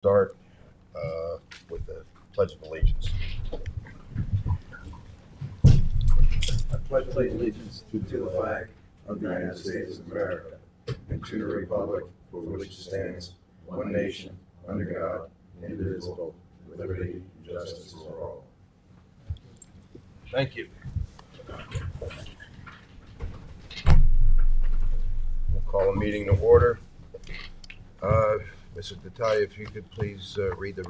Start with the Pledge of Allegiance. I pledge allegiance to the flag of the United States of America and to the republic for which it stands, one nation, under God, indivisible, with liberty and justice for all. Thank you. We'll call a meeting to order. Mrs. Natalia, if you could please read the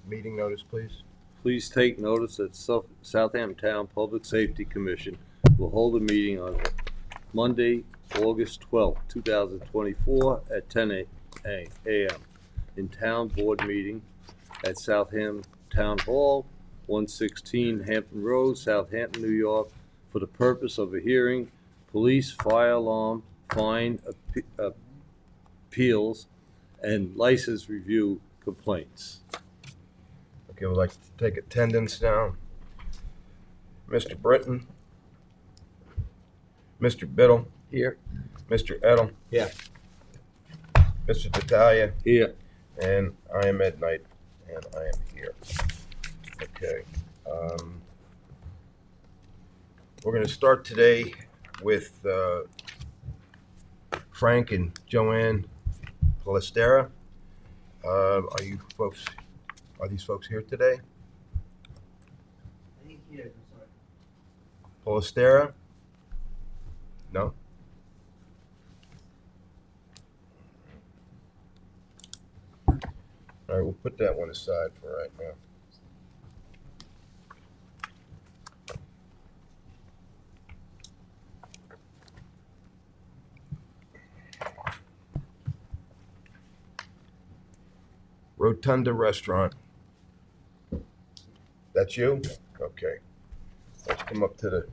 meeting notice, please. Please take notice that Southampton Town Public Safety Commission will hold a meeting on Monday, August 12th, 2024 at 10 a.m. in Town Board Meeting at Southampton Town Hall, 116 Hampton Road, Southampton, New York, for the purpose of a hearing, police, fire alarm, fine appeals, and license review complaints. Okay, we'd like to take attendance now. Mr. Britton. Mr. Biddle. Here. Mr. Edel. Yeah. Mr. Natalia. Here. And I am Ed Knight, and I am here. Okay. We're going to start today with Frank and Joanne Palestera. Are these folks here today? I think here, I'm sorry. Palestera? No? All right, we'll put that one aside for right now. Rotunda Restaurant. That's you? Okay. Let's come up to the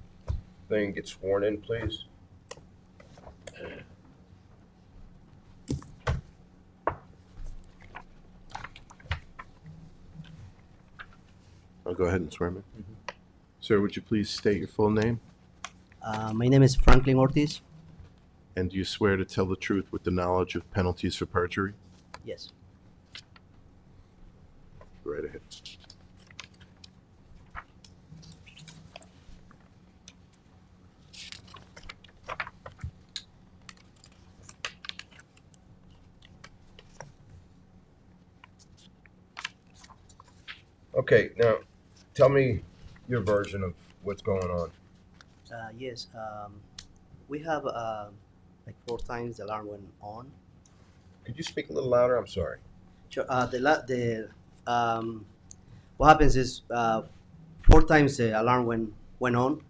thing and get sworn in, please. I'll go ahead and swear me. Sir, would you please state your full name? My name is Franklin Ortiz. And do you swear to tell the truth with the knowledge of penalties for perjury? Yes. Go right ahead. Okay, now tell me your version of what's going on. Yes. We have like 4 times the alarm went on. Could you speak a little louder? I'm sorry. Sure. What happens is 4 times the alarm went on.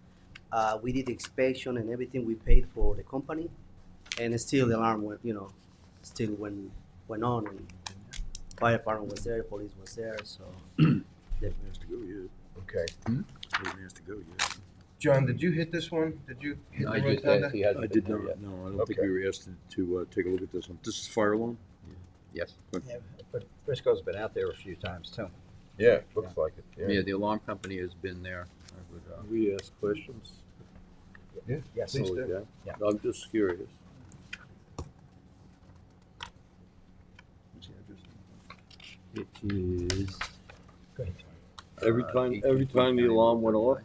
We did the inspection and everything. We paid for the company, and still the alarm went went on. And fire department was there, police was there, so. Hasn't has to go yet. Okay. Hasn't has to go yet. John, did you hit this one? Did you hit the rotunda? I did not. No, I don't think we were asked to take a look at this one. This is fire alarm? Yes. Okay. Yeah, but Briscoe's been out there a few times too. Yeah, looks like it. Yeah, the alarm company has been there. I would, We ask questions. Yeah. Yes. Please Oh, do. Yeah. I'm just curious. It is. Go ahead. Every time the alarm went off,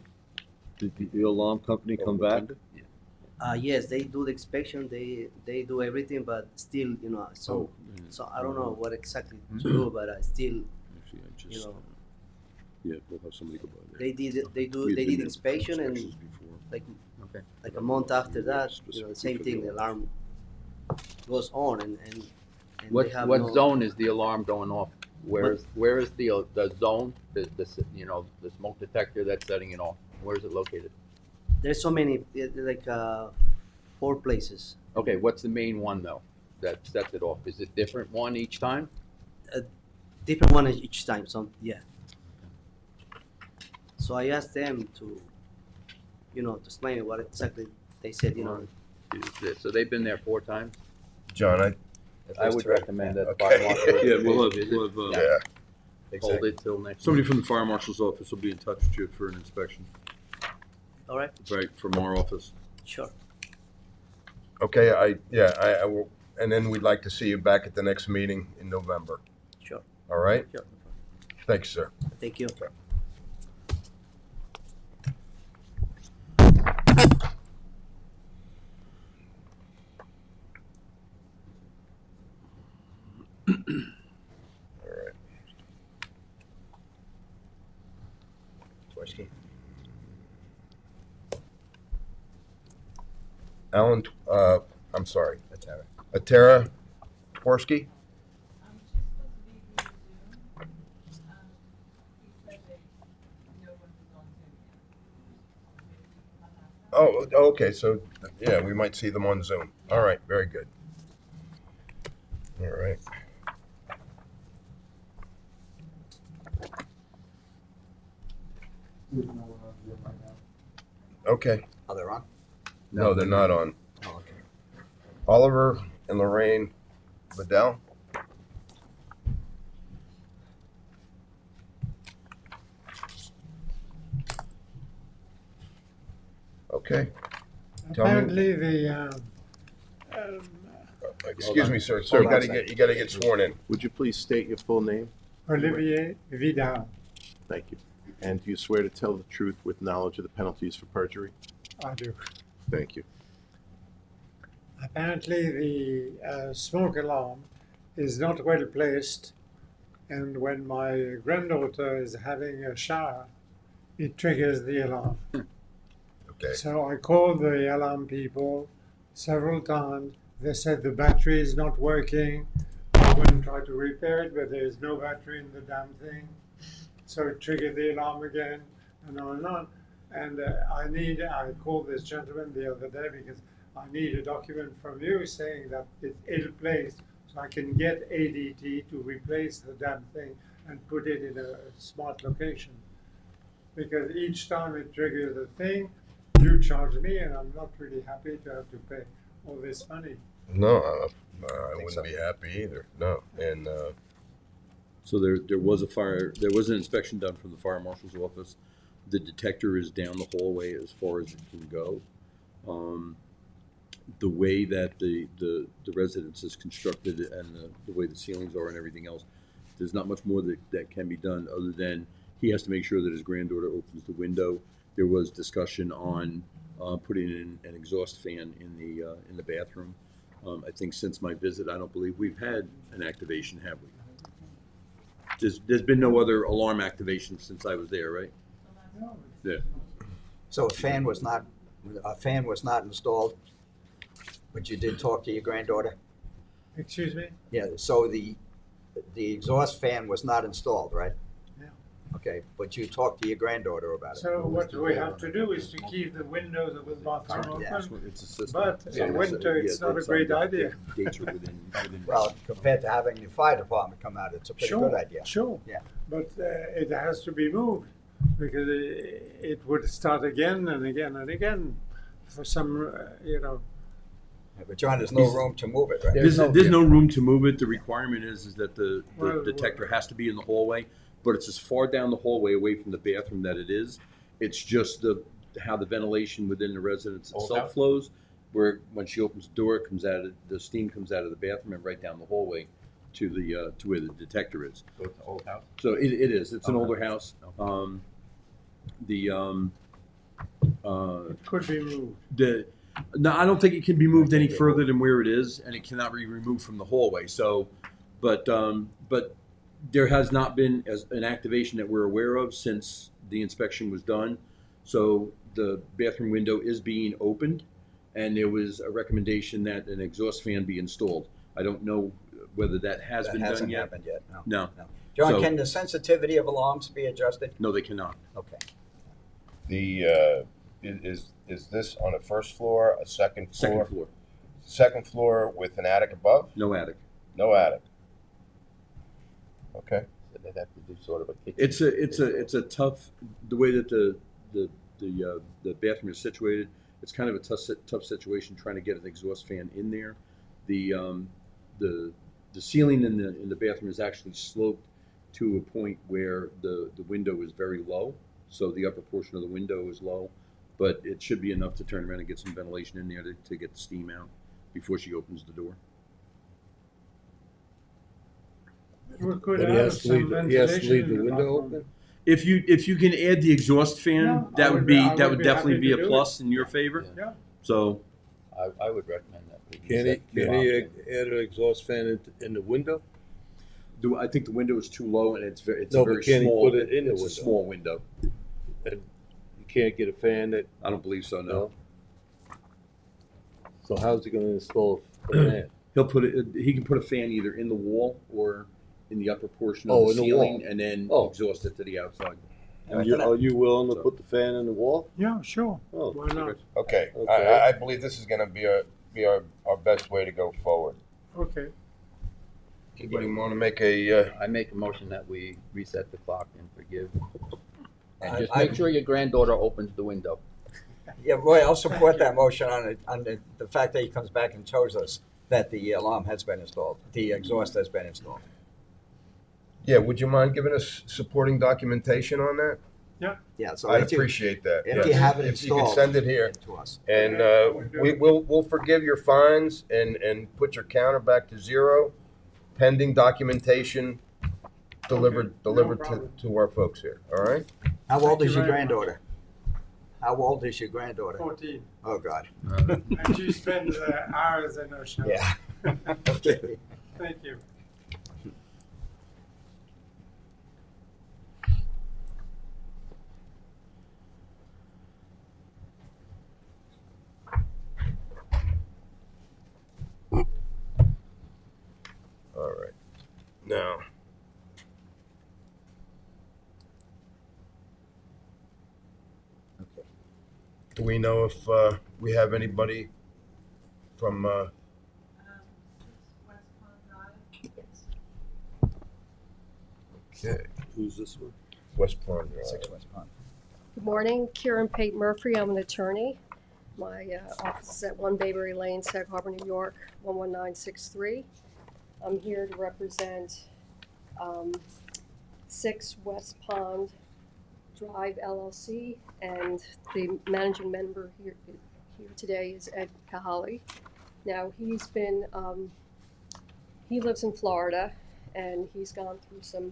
did the alarm company come back? Yes, they do the inspection. They do everything, but still, so I don't know what exactly to do, but I still, Actually, I just. you know, Yeah, we'll have somebody go by there. they did it. They We've did been there for inspection, and inspections before. like Okay. a month after that, Specifically the same for thing. the The alarm goes on, and What they have what no, zone is the alarm going off? Where is the zone, the smoke detector that's setting it off? Where is it located? There's so many, like 4 places. Okay, what's the main one though that sets it off? Is it different one each time? Different one each time. So yeah. So I asked them to explain what exactly they said. So they've been there 4 times? John, I would recommend that the Okay. fire marshal. Yeah, we'll visit. have yeah. Hold it till next. somebody from the fire marshal's office will be in touch with you for an inspection, All right. right, from our office. Sure. Okay, I will, and then we'd like to see you back at the next meeting in November. Sure. All right? Yep. Thanks, sir. Thank you. All right. Tversky. Alan, I'm sorry. Atara Tversky? Oh, okay, so, yeah, we might see them on Zoom. All right, very good. All right. Okay, Are they on? no, they're not on. Oh, okay. Oliver and Lorraine Vidal? Okay, tell me, Apparently, the excuse me, sir, Hold you on gotta a second. get, sworn in. Would you please state your full name? Olivier Vidal, Thank you. And do you swear to tell the truth with knowledge of the penalties for perjury? I do. Thank you. Apparently, the smoke alarm is not well placed, and when my granddaughter is having a shower, it triggers the alarm. Okay, So I called the alarm people several times. They said the battery is not working. I went and tried to repair it, but there is no battery in the damn thing. So it triggered the alarm again, and on and on. And I called this gentleman the other day because I need a document from you saying that it's ill-placed, so I can get ADT to replace the damn thing and put it in a smart location. Because each time it triggers a thing, you charge me, and I'm not really happy to have to pay all this money. no, I wouldn't be happy either, no, and, So there was an inspection done from the fire marshal's office. The detector is down the hallway as far as it can go. The way that the residence is constructed and the way the ceilings are and everything else, there's not much more that can be done other than he has to make sure that his granddaughter opens the window. There was discussion on putting in an exhaust fan in the bathroom. I think since my visit, I don't believe we've had an activation, have we? There's been no other alarm activation since I was there, right? Yeah. So a fan was not installed, but you did talk to your granddaughter? Excuse me? Yeah, so the exhaust fan was not installed, right? Yeah. Okay, but you talked to your granddaughter about it? So what we have to do is to keep the windows of the bathroom Yeah. open. It's a system. But in winter, it's not a great idea. Gates are within. Well, compared to having the fire department come out, it's a pretty good idea. Sure. Yeah. But it has to be moved because it would start again and again and again for some, Yeah, but John, there's no room to move it, right? There's no room to move it. The requirement is that the Well, detector has to be in the hallway, but it's as far down the hallway away from the bathroom that it is. It's just how the ventilation within the residence itself flows, where when she opens the door, the steam comes out of the bathroom and right down the hallway to where the detector is. So it's an old house? So it is. It's an Okay. older house. it could be moved. No, I don't think it can be moved any further than where it is, and it cannot be removed from the hallway. So, but there has not been an activation that we're aware of since the inspection was done. So the bathroom window is being opened, and there was a recommendation that an exhaust fan be installed. I don't know whether that has been done hasn't yet. happened yet, no. No, John, So- can the sensitivity of alarms be adjusted? no, they cannot. Okay. is this on a first floor, a second floor? Second floor, Second floor with an attic above? no attic. No attic. Okay. So they'd have to do sort of a kitchen. It's a tough, the way that the bathroom is situated. It's kind of a tough situation trying to get an exhaust fan in there. The ceiling in the bathroom is actually sloped to a point where the window is very low, so the upper portion of the window is low, but it should be enough to turn around and get some ventilation in there to get the steam out before she opens the door. We could But he have has to leave, some he has to ventilation leave in the the window bathroom. open? If you can add the exhaust fan, Yeah, I that would would be- be, I that would would be definitely happy be to a do it. plus in your favor. Yeah. So, I would recommend that. we Can he, set the can he alarms add an exhaust fan in the window? I think the window is too low and it's very, it's No, a but very can he small, put it in the it's a window? small window. And you can't get a fan that, I don't believe so, no. no? So how's he gonna install a fan? He'll put it, he can put a fan either in the wall or in the upper portion of Oh, the in the ceiling wall. and then Oh. exhaust it to the outside. And are you willing to So- put the fan in the wall? Yeah, sure. Oh, Why not? Okay, Okay. I believe this is gonna be our best way to go forward. Okay. Anybody wanna make a, I make a motion that we reset the clock and forgive. And I- just I- make sure your granddaughter opens the window. Yeah, Roy, I'll support that motion on the fact that he comes back and shows us that the alarm has been installed, the exhaust has been installed. yeah, would you mind giving us supporting documentation on that? Yeah, so I'd if you, appreciate that. if yes. you have it If you could installed, send it here. to us. And Yeah, we'll forgive your fines and put your counter back to zero, pending documentation delivered no delivered problem. to our folks here. All right. How old Thank is you your very much. granddaughter? How old is your granddaughter? 14. Oh, God. And she spends hours in her shower. Yeah. Okay. Thank you. All right. Now. Do we know if we have anybody from? Okay, who's this one? West Pond Drive. 6 West Pond. Good morning, Karen Pate Murphy. I'm an attorney. My office is at 1 Bayberry Lane, Sag Harbor, New York, 11963. I'm here to represent 6 West Pond Drive LLC, and the managing member here today is Ed Kahali. Now, he's been, he lives in Florida, and he's gone through some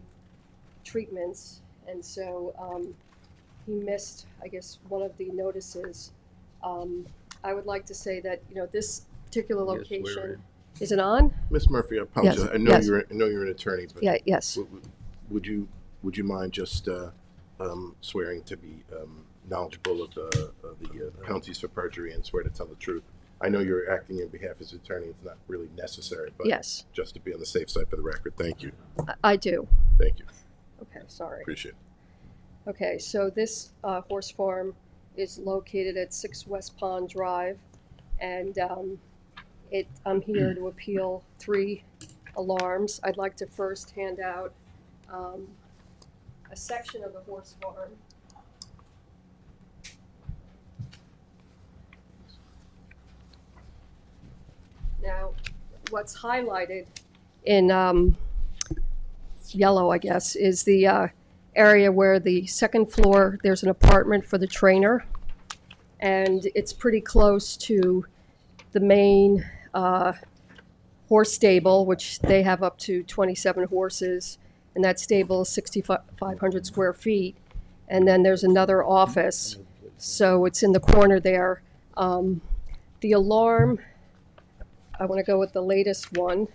treatments, and so he missed, I guess, one of the notices. I would like to say that, you know, this particular Yes, we're location, is it on? Ms. Murphy, I apologize. Yes, I know yes. you're an attorney, but Yeah, yes. would you mind just swearing to be knowledgeable of the penalties for perjury and swear to tell the truth? I know you're acting on behalf as attorney. It's not really necessary, but Yes, just to be on the safe side for the record. Thank you. I do. Thank you. Okay, sorry. Appreciate it. Okay, so this horse farm is located at 6 West Pond Drive, and I'm here to appeal 3 alarms. I'd like to first hand out a section of the horse farm. Now, what's highlighted in yellow, I guess, is the area where the second floor, there's an apartment for the trainer, and it's pretty close to the main horse stable, which they have up to 27 horses, and that stable is 6,500 square feet. And then there's another office, so it's in the corner there. The alarm, I want to go with the latest one,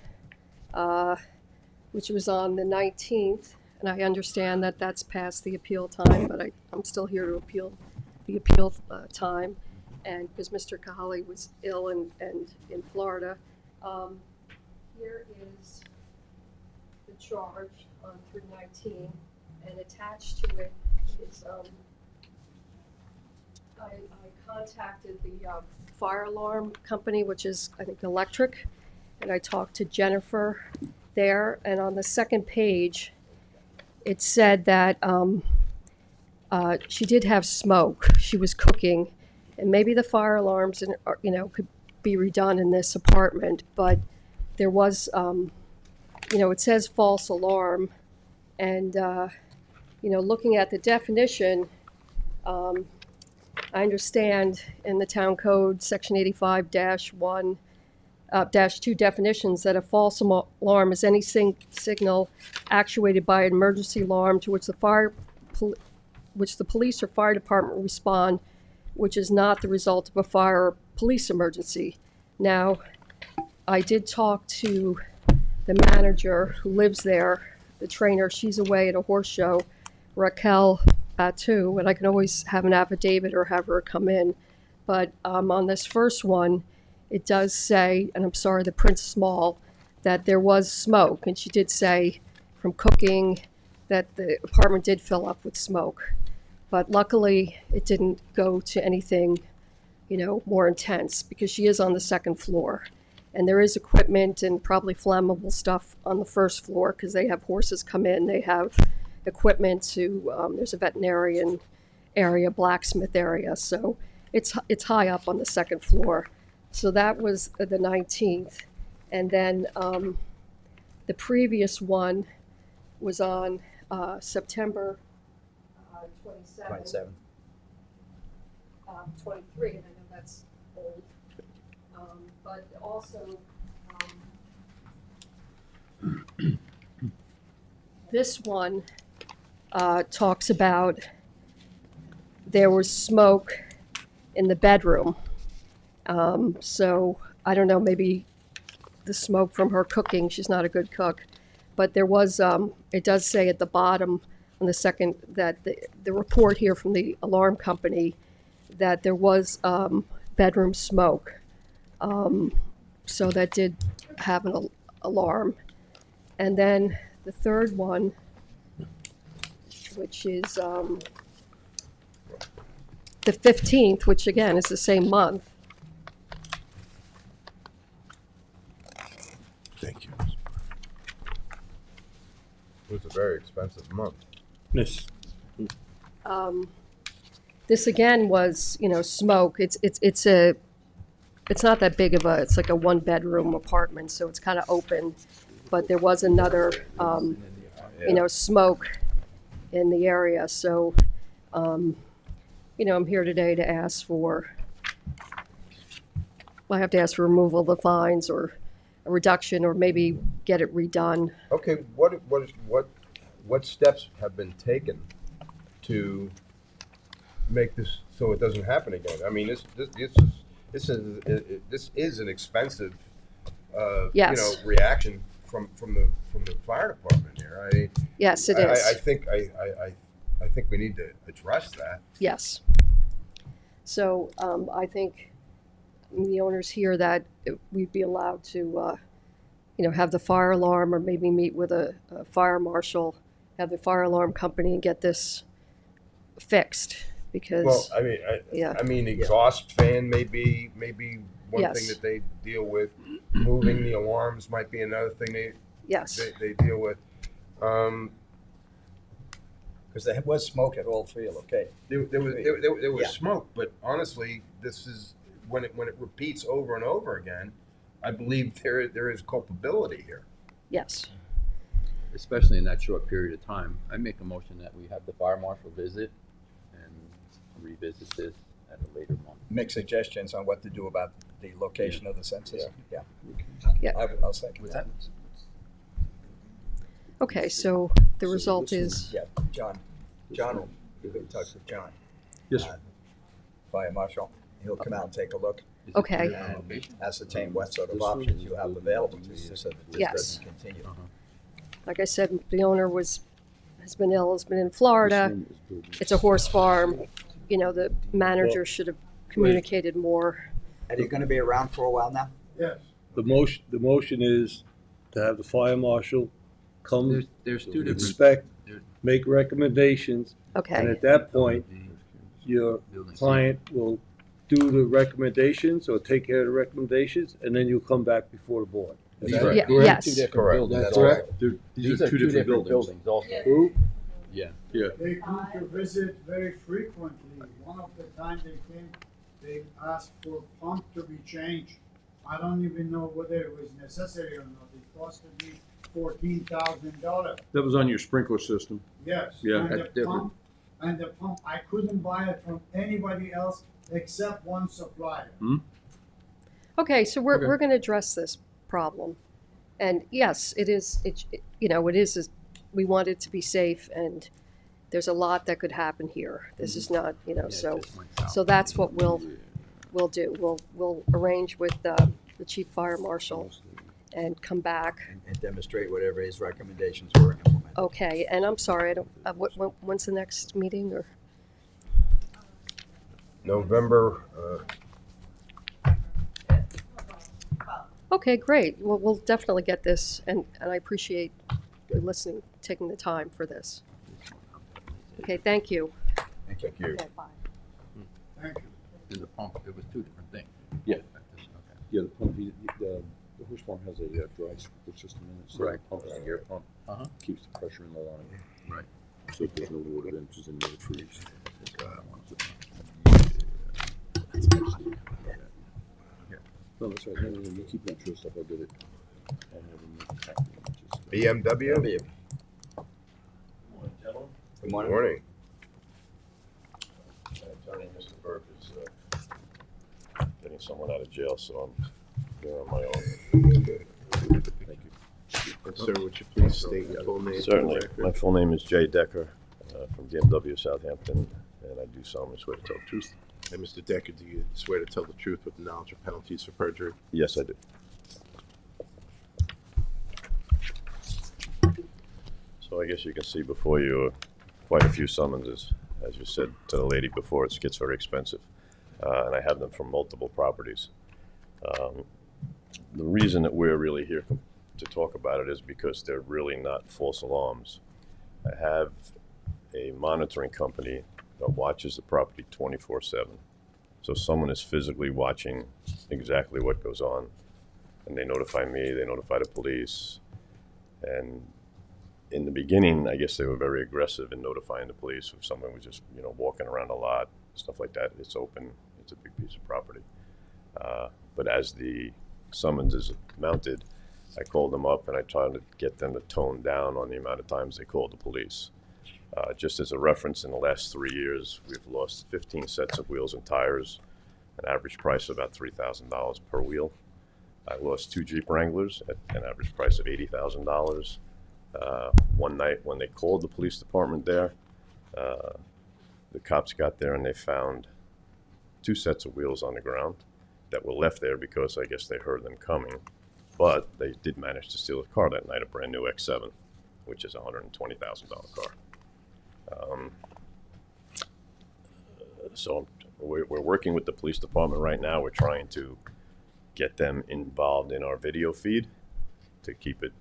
which was on the 19th, and I understand that that's past the appeal time, but I'm still here to appeal the appeal time, and because Mr. Kahali was ill and in Florida. Here is the charge on 319, and attached to it is, I contacted the fire alarm company, which is, I think, electric, and I talked to Jennifer there, and on the second page, it said that she did have smoke. She was cooking, and maybe the fire alarms, could be redone in this apartment, but there was, it says false alarm, and, looking at the definition, I understand in the town code, section 85-1, -2 definitions that a false alarm is any signal actuated by an emergency alarm to which the police or fire department respond, which is not the result of a fire or police emergency. Now, I did talk to the manager who lives there, the trainer. She's away at a horse show, Raquel Batu, and I can always have an affidavit or have her come in. But on this first one, it does say, and I'm sorry, the print's small, that there was smoke. And she did say from cooking that the apartment did fill up with smoke. But luckily, it didn't go to anything, more intense, because she is on the second floor. And there is equipment and probably flammable stuff on the first floor because they have horses come in. They have equipment to, there's a veterinarian area, blacksmith area. So it's high up on the second floor. So that was the 19th. And then the previous one was on September 27. 23, and I know that's old. But also, this one talks about there was smoke in the bedroom. So I don't know, maybe the smoke from her cooking. She's not a good cook. But there was, it does say at the bottom on the second, that the report here from the alarm company that there was bedroom smoke. So that did have an alarm. And then the third one, which is the 15th, which again is the same month. Thank you. It was a very expensive month. Yes. This again was, smoke. It's not that big of it's like a 1-bedroom apartment, so it's kind of open. But there was another, smoke in the area. So, I'm here today to ask for, I have to ask for removal of the fines or a reduction, or maybe get it redone. Okay, what steps have been taken to make this so it doesn't happen again? I mean, this is an expensive, Yes. reaction from the fire department here. Yes, it is. I think we need to address that. Yes. So I think the owners hear that we'd be allowed to, have the fire alarm, or maybe meet with a fire marshal, have the fire alarm company, and get this fixed. Because Well, yeah. Exhaust fan may be one Yes. thing that they deal with. Moving the alarms might be another thing yes, they deal with. Because there was smoke at all three locations. There was Yeah. smoke, but honestly, this is when it repeats over and over again. I believe there is culpability here. yes, Especially in that short period of time. I make a motion that we have the fire marshal visit and revisit this at a later moment. Make suggestions on what to do about the location of the sensors. Yeah. Yeah. I'll second that. okay. So the result is Yeah, John will, you can talk to John. Yes, Fire marshal. He'll come out and take a look. okay. And ascertain what sort of options you have available to you so that this Yes. doesn't continue. Like I said, the owner has been ill, has been in Florida. It's a horse farm. The manager should have communicated more. Are you gonna be around for a while now? Yes. The motion is to have the fire marshal come, There's two different. inspect, make recommendations, and Okay. at that point, your client will do the recommendations or take care of the recommendations, and then you'll come back before the board. Is These that are- Yeah, correct? yes. Correct. That's correct. These are two different buildings. also. Who? Yeah. Yeah. They come to visit very frequently. One of the times they came, they asked for pump to be changed. I don't even know whether it was necessary or not. It costed me $14,000. That was on your sprinkler system. Yes. Yeah, And that's different. And the pump, I couldn't buy it from anybody else except one supplier. Okay, so we're, Okay. we're gonna address this problem. And yes, it is, we want it to be safe, and there's a lot that could happen here. This is not, so that's what we'll do. We'll arrange with the chief fire marshal and come back. And demonstrate whatever his recommendations were and implement. Okay, and I'm sorry, I don't, when's the next meeting, or? November, Okay, great. Well, we'll definitely get this, and I appreciate you listening, taking the time for this. Okay, thank you. Thank you. thank you. Okay, bye. Thank you. In the pump, it was two different things. Yeah. Okay. Yeah, the pump, the horse farm has a dry sprinkler system in it, so Right. the pump is an air pump. Uh-huh. Keeps the pressure in the line. Right. So if there's no water, then it's just in there, it freezes. No, that's right, no, you keep that true stuff, I'll get it. I'll have them make a copy and just, BMW? W. Good Good morning. morning. Attorney Mr. Burke is getting someone out of jail, so I'm here on my own. Thank you. And sir, would you please state your full name? for the Certainly. record? My full name is Jay Decker from BMW Southampton, and I do solemnly swear to tell the truth. And Mr. Decker, do you swear to tell the truth with the knowledge of penalties for perjury? Yes, I do. So I guess you can see before you quite a few summonses. As you said to the lady before, it gets very expensive. And I have them from multiple properties. The reason that we're really here to talk about it is because they're really not false alarms. I have a monitoring company that watches the property 24/7. So someone is physically watching exactly what goes on. And they notify me, they notify the police. And in the beginning, I guess they were very aggressive in notifying the police if someone was just, walking around a lot, stuff like that. It's open, it's a big piece of property. But as the summons is mounted, I called them up and I tried to get them to tone down on the amount of times they called the police. Just as a reference, in the last 3 years, we've lost 15 sets of wheels and tires, an average price of about $3,000 per wheel. I lost 2 Jeep Wranglers at an average price of $80,000. One night when they called the police department there, the cops got there and they found 2 sets of wheels on the ground that were left there because I guess they heard them coming. But they did manage to steal a car that night, a brand new X7, which is a $120,000 car. So we're working with the police department right now. We're trying to get them involved in our video feed to keep it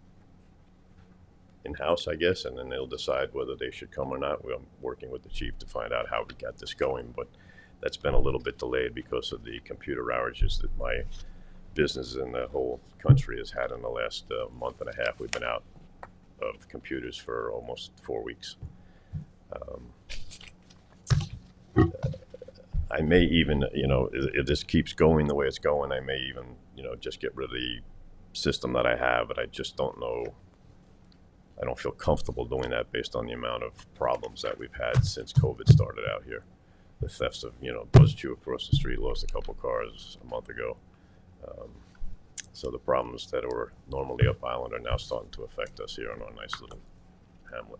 in-house, I guess, and then they'll decide whether they should come or not. We're working with the chief to find out how we got this going, but that's been a little bit delayed because of the computer outages that my business in the whole country has had in the last month and a half. We've been out of computers for almost 4 weeks. I may even, if this keeps going the way it's going, I may even, just get rid of the system that I have, but I just don't know. I don't feel comfortable doing that based on the amount of problems that we've had since COVID started out here. The thefts of, Buzz Chew across the street lost a couple cars a month ago. So the problems that were normally up island are now starting to affect us here in our nice little hamlet.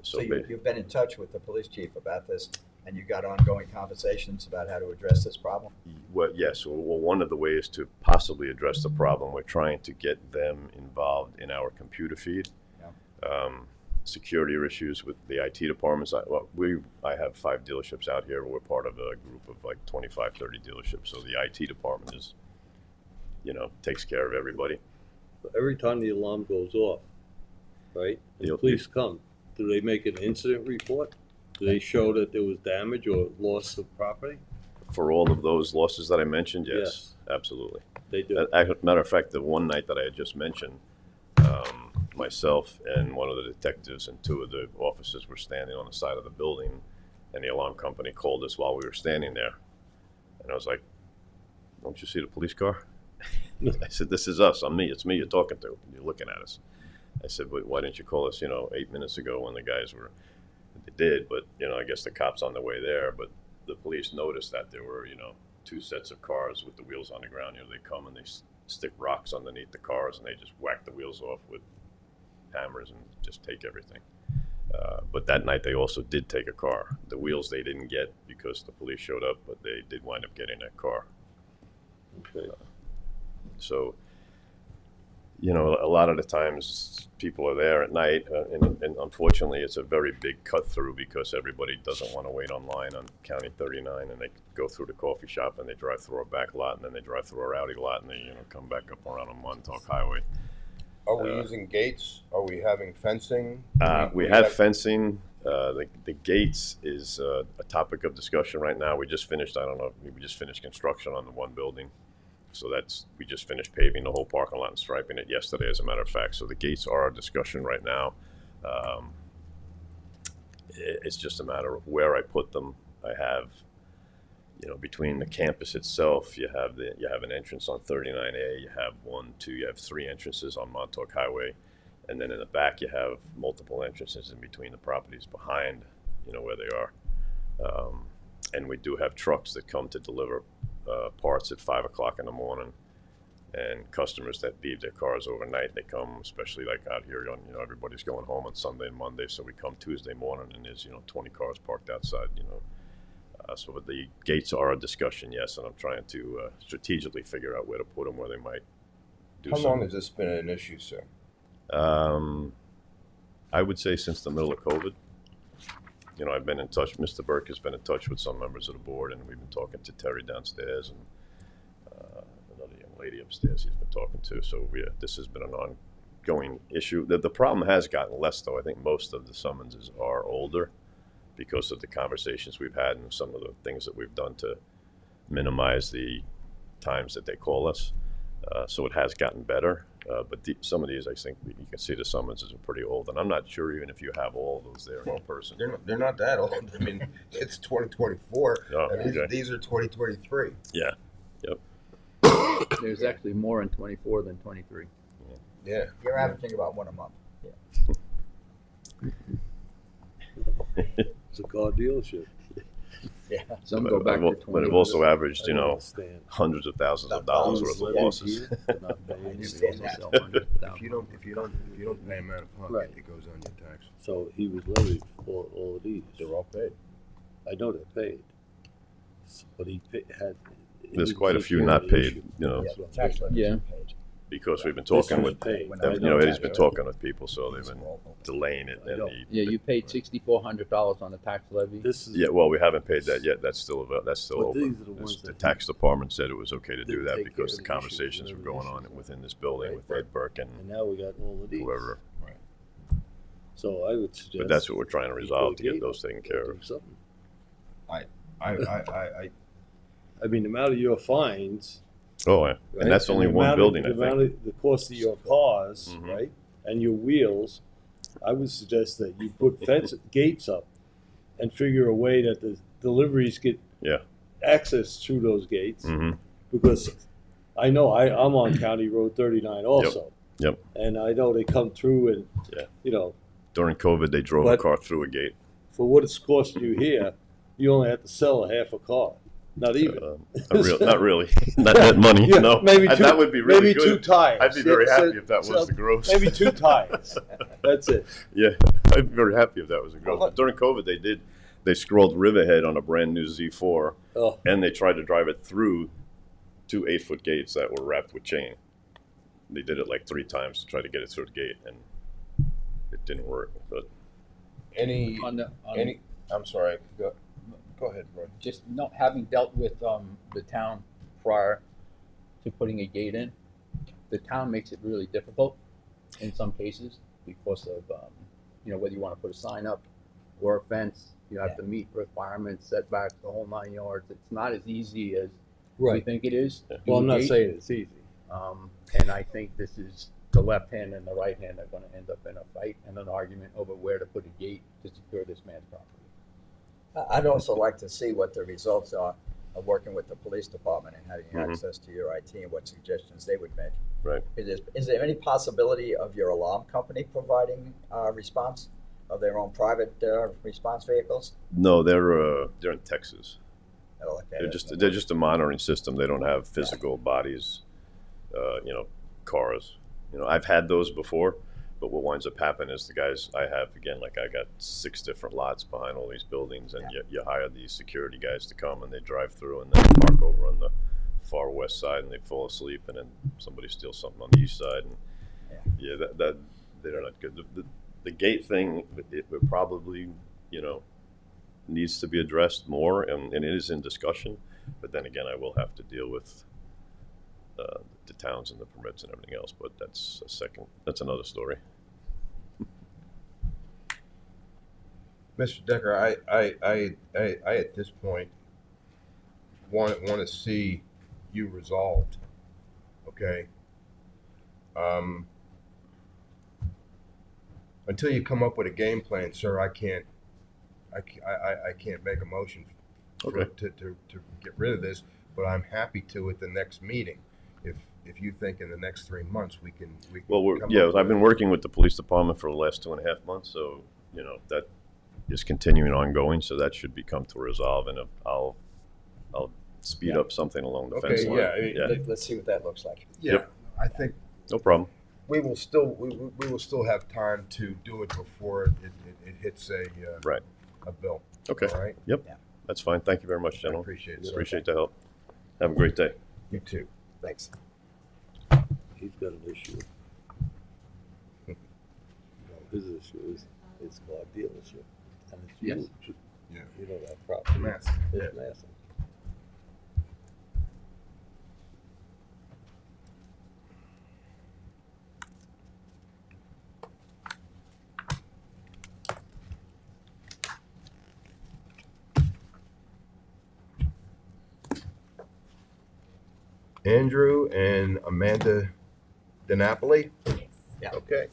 So you've been in touch with the police chief about this, and you got ongoing conversations about how to address this problem? Well, yes. Well, one of the ways to possibly address the problem, we're trying to get them involved in our computer feed. Yeah. Security issues with the IT departments. I have 5 dealerships out here. We're part of a group of like 25, 30 dealerships. So the IT department is, takes care of everybody. But every time the alarm goes off, right, and the police come, do they make an incident report? Do they show that there was damage or loss of property? For all of those losses that I mentioned, yes. Absolutely. They do. Matter of fact, the one night that I had just mentioned, myself and one of the detectives and 2 of the officers were standing on the side of the building, and the alarm company called us while we were standing there. And I was like, "Don't you see the police car?" I said, "This is us. It's me you're talking to. You're looking at us." I said, "But why didn't you call us, 8 minutes ago when the guys were..." They did, but, I guess the cops on the way there, but the police noticed that there were, two sets of cars with the wheels on the ground. You know, they come and they stick rocks underneath the cars and they just whack the wheels off with hammers and just take everything. But that night they also did take a car. The wheels they didn't get because the police showed up, but they did wind up getting that car. Okay. So, you know, a lot of the times people are there at night, and unfortunately it's a very big cut through because everybody doesn't want to wait online on County 39, and they go through the coffee shop and they drive through our back lot, and then they drive through our Rowdy lot, and they, you know, come back up around on Montauk Highway. Are we using gates? Are we having fencing? We have fencing. The gates is a topic of discussion right now. We just finished, I don't know, we just finished construction on the one building. So we just finished paving the whole parking lot and striping it yesterday, as a matter of fact. So the gates are a discussion right now. It's just a matter of where I put them. I have, you know, between the campus itself, you have an entrance on 39A, you have you have three entrances on Montauk Highway, and then in the back you have multiple entrances in between the properties behind, you know, where they are. And we do have trucks that come to deliver parts at 5 o'clock in the morning, and customers that leave their cars overnight, they come, especially like out here on, you know, everybody's going home on Sunday and Monday, so we come Tuesday morning and there's, you know, 20 cars parked outside, you know. So the gates are a discussion, yes, and I'm trying to strategically figure out where to put them, where they might do How something. long has this been an issue, sir? I would say since the middle of COVID. You know, I've been in touch, Mr. Burke has been in touch with some members of the board, and we've been talking to Terry downstairs and another young lady upstairs he's been talking to. So this has been an ongoing issue. The problem has gotten less, though. I think most of the summonses are older because of the conversations we've had and some of the things that we've done to minimize the times that they call us. So it has gotten better. But some of these, I think you can see the summonses are pretty old, and I'm not sure even if you have all of those there in person. They're not that old. I mean, it's 2024, Oh, and okay. these are 2023. Yeah. Yep. There's actually more in 24 than 23. Yeah. You're averaging about one a month. It's a car dealership. Yeah. Some go back to 20. But I've also averaged, you I don't know, understand. hundreds of thousands of dollars worth of losses. understand that. If you don't pay them out of pocket, Right. it goes on your tax. So he was levied for all of these. They're all paid. I know they're paid. But he had. There's quite a few not paid, you know, Yeah, tax levies Yeah. are paid. because we've been This talking was with, paid. you know, Eddie's been talking with people, so they've been delaying it. I know. And Yeah, you paid $6,400 on the tax levy. This is. yeah, well, we haven't paid that yet. That's still But open. these are the ones The that tax department said it was okay to do didn't that take care because of the the issues, conversations were whatever going the on issues within this building Right. with Ed Burke and And now we got all of these. whoever. So I would suggest. But that's what we're trying to resolve, to Equal get gate. those taken care Do of. something. I I mean, the amount of your fines. Oh, yeah. Right? And that's only the one amount building, of, I think. The cost of your cars, Mhm. right, and your wheels. I would suggest that you put gates up, and figure a way that the deliveries get Yeah. access through those gates. Mm-hmm. Because I know I'm on County Road 39 also. Yep. And I know they come through and, Yeah. you know, During COVID, they drove a But- car through a gate. for what it's costing you here, you only have to sell a half a car. Not even. Not really. Not that money, Yeah, no. maybe And two, that would be really maybe good. 2 tires. I'd be very Yeah, happy if that was so the gross. Maybe 2 tires. That's it. Yeah, I'd be very happy if that was the gross. But during COVID, they scrolled Riverhead on a brand new Z4, Oh, and they tried to drive it through 2 8-foot gates that were wrapped with chain. They did it like 3 times to try to get it through the gate, and it didn't work. But any, On I'm sorry. Go ahead, Roy. just not having dealt with the town prior to putting a gate in, the town makes it really difficult in some cases because of whether you want to put a sign up or a fence, you have to meet requirements, setbacks, the whole 9 yards. It's not as easy as we think it is. to do well, I'm a not gate. saying it's easy. And I think this is the left hand and the right hand are going to end up in a fight and an argument over where to put a gate to secure this man's property. I'd also like to see what the results are of working with the police department and having Mhm. access to your IT and what suggestions they would make. Right. Is there any possibility of your alarm company providing response of their own private response vehicles? no, they're in Texas. I don't like that. They're just a monitoring system. They don't have physical bodies, cars. I've had those before, but what winds up happening is the guys I have, again, like I got 6 different lots behind all these buildings, and you hire these security guys to come, and they drive through and then park over on the far west side, and they fall asleep, and then somebody steals something on the east side, and that they're not good. The gate thing, it would probably, needs to be addressed more, and it is in discussion. But then again, I will have to deal with the towns and the permits and everything else. But that's another story. Mr. Decker, I at this point want to see you resolved. Okay. Until you come up with a game plan, sir, I can't make a motion to get rid of this. But I'm happy to at the next meeting, if you think in the next 3 months we can. Well, come I've been working with the police department for the last 2.5 months, so that is continuing ongoing. So that should become to resolve, and I'll speed up something along the fence line. Let's see what that looks like. Yeah, Yep. I think No problem. we will still have time to do it before it hits a bill. Okay. All right. Yep. Yeah. That's fine. Thank you very much, I gentlemen. appreciate it. Sir. Appreciate the help. Have a great day. You too. Thanks. He's got an issue. His issue is it's car dealership, and it's Yes. huge. Yeah. That property. Massive. It's massive. Andrew and Amanda DiNapoli? Yeah. Okay.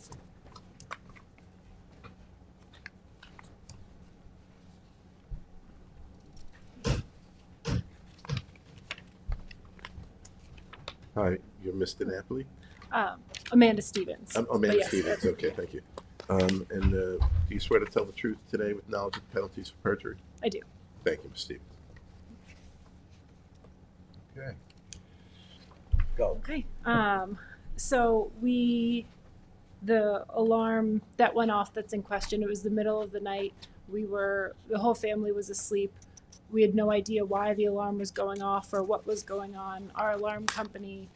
Hi, you're Mr. Napoli? Amanda Stevens. Amanda But yes, Stevens, okay, thank you. And do you swear to tell the truth today with knowledge of penalties for perjury? I do. Thank you, Ms. Stevens. Okay. Go. Okay. So the alarm that went off that's in question, it was the middle of the night. The whole family was asleep. We had no idea why the alarm was going off or what was going on. Our alarm company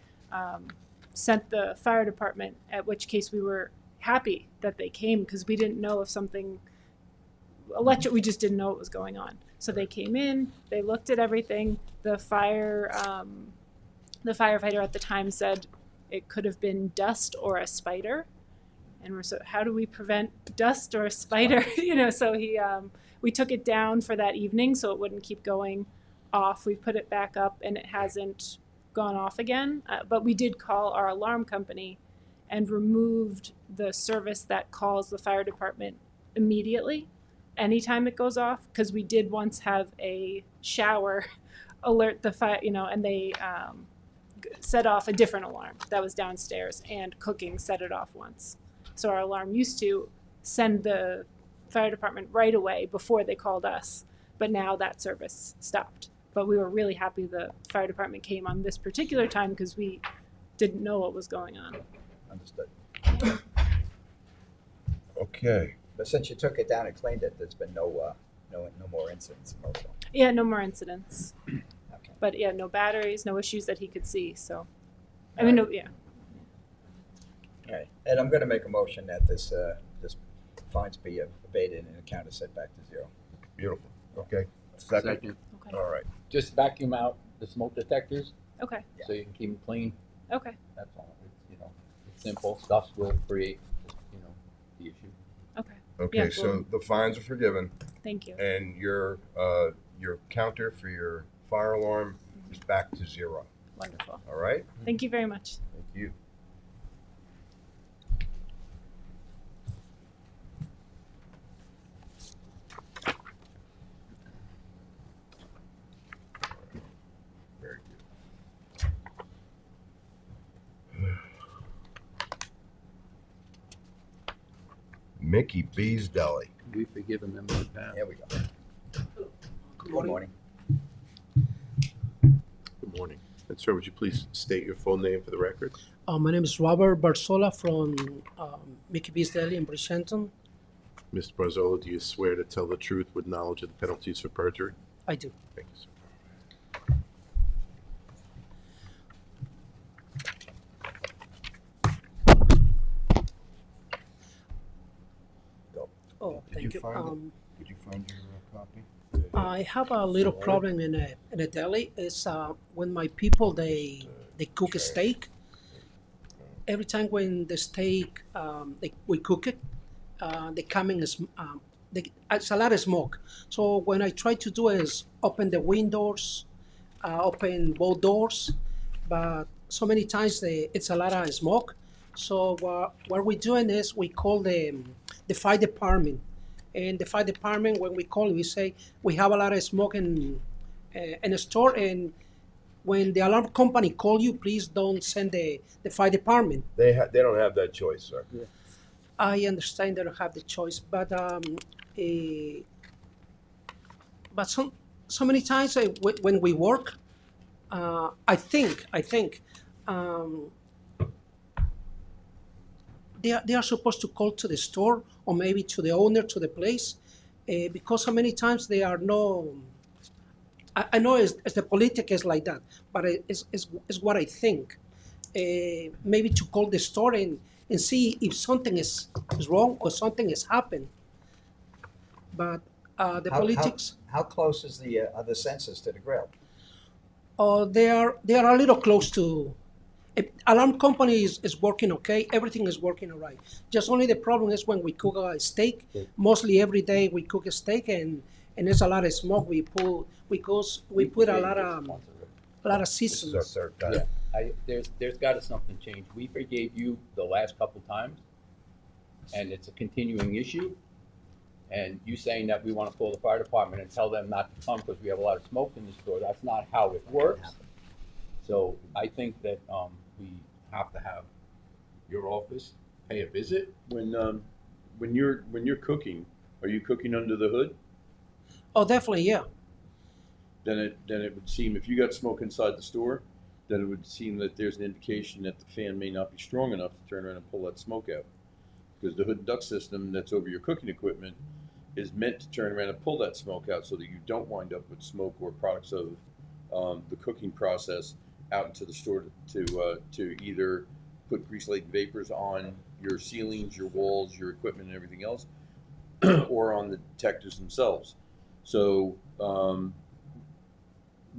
sent the fire department, at which case we were happy that they came because we didn't know if something we just didn't know what was going on. So they came in, they looked at everything. The firefighter at the time said it could have been dust or a spider. And we're how do we prevent dust or a spider? So we took it down for that evening so it wouldn't keep going off. We put it back up and it hasn't gone off again. But we did call our alarm company and removed the service that calls the fire department immediately anytime it goes off, because we did once have a shower alert the fire, and they set off a different alarm that was downstairs, and cooking set it off once. So our alarm used to send the fire department right away before they called us, but now that service stopped. But we were really happy the fire department came on this particular time because we didn't know what was going on. Understood. Okay. But since you took it down and cleaned it, there's been no more incidents in Mobile. Yeah, no more incidents. Okay. But yeah, no batteries, no issues that he could see. So, I mean, no, yeah. All right. And I'm going to make a motion that this fines be abated and account is set back to 0. Beautiful. Okay. Second. Second. Okay. All right. Just vacuum out the smoke detectors Okay. so you can keep them clean. Okay. That's all. It's simple. Dust will create, the issue. Okay. Okay. Yeah, So well- the fines are forgiven, Thank you. and your counter for your fire alarm is back to 0. Wonderful. All right. Thank you very much. Thank you. Very good. Mickey B's Deli. We've forgiven them in the past. There we go. Good morning. Good morning. And sir, would you please state your full name for the record? My name is Robert Barzola from Mickey B's Deli in Bridgehampton. Mr. Barzola, do you swear to tell the truth with knowledge of the penalties for perjury? I do. Thank you, sir. Oh, Did thank you you. find it? Did you find your copy? I have a little problem in a deli. It's when my people they cook a steak. Every time when the steak we cook it, they come in it's a lot of smoke. So when I try to do is open the windows, open both doors, but so many times it's a lot of smoke. So what we're doing is we call the fire department. And the fire department, when we call, we say we have a lot of smoke in a store, and when the alarm company call you, please don't send the fire department. They don't have that choice, sir. I understand they don't have the choice, but so many times when we work, I think they are supposed to call to the store or maybe to the owner, to the place, because so many times they are no. I know it's the politics is like that, but it's what I think. Maybe to call the store and see if something is wrong or something has happened. But the politics. How close is the are the sensors to the grill? They are a little close to. Alarm company is working okay. Everything is working all right. Just only the problem is when we cook a steak. Mostly every day we cook a steak and there's a lot of smoke. We put a lot of This is our seasons. third time. There's got to something change. We forgave you the last couple times, and it's a continuing issue. And you saying that we want to call the fire department and tell them not to come because we have a lot of smoke in the store, that's not how it works. So I think that we have to have your office pay a visit. When you're cooking, are you cooking under the hood? Oh, definitely, yeah. Then it would seem, if you got smoke inside the store, then it would seem that there's an indication that the fan may not be strong enough to turn around and pull that smoke out. Because the hood and duct system that's over your cooking equipment is meant to turn around and pull that smoke out so that you don't wind up with smoke or products of the cooking process out into the store to either put grease-laden vapors on your ceilings, your walls, your equipment, and everything else, or on the detectors themselves. So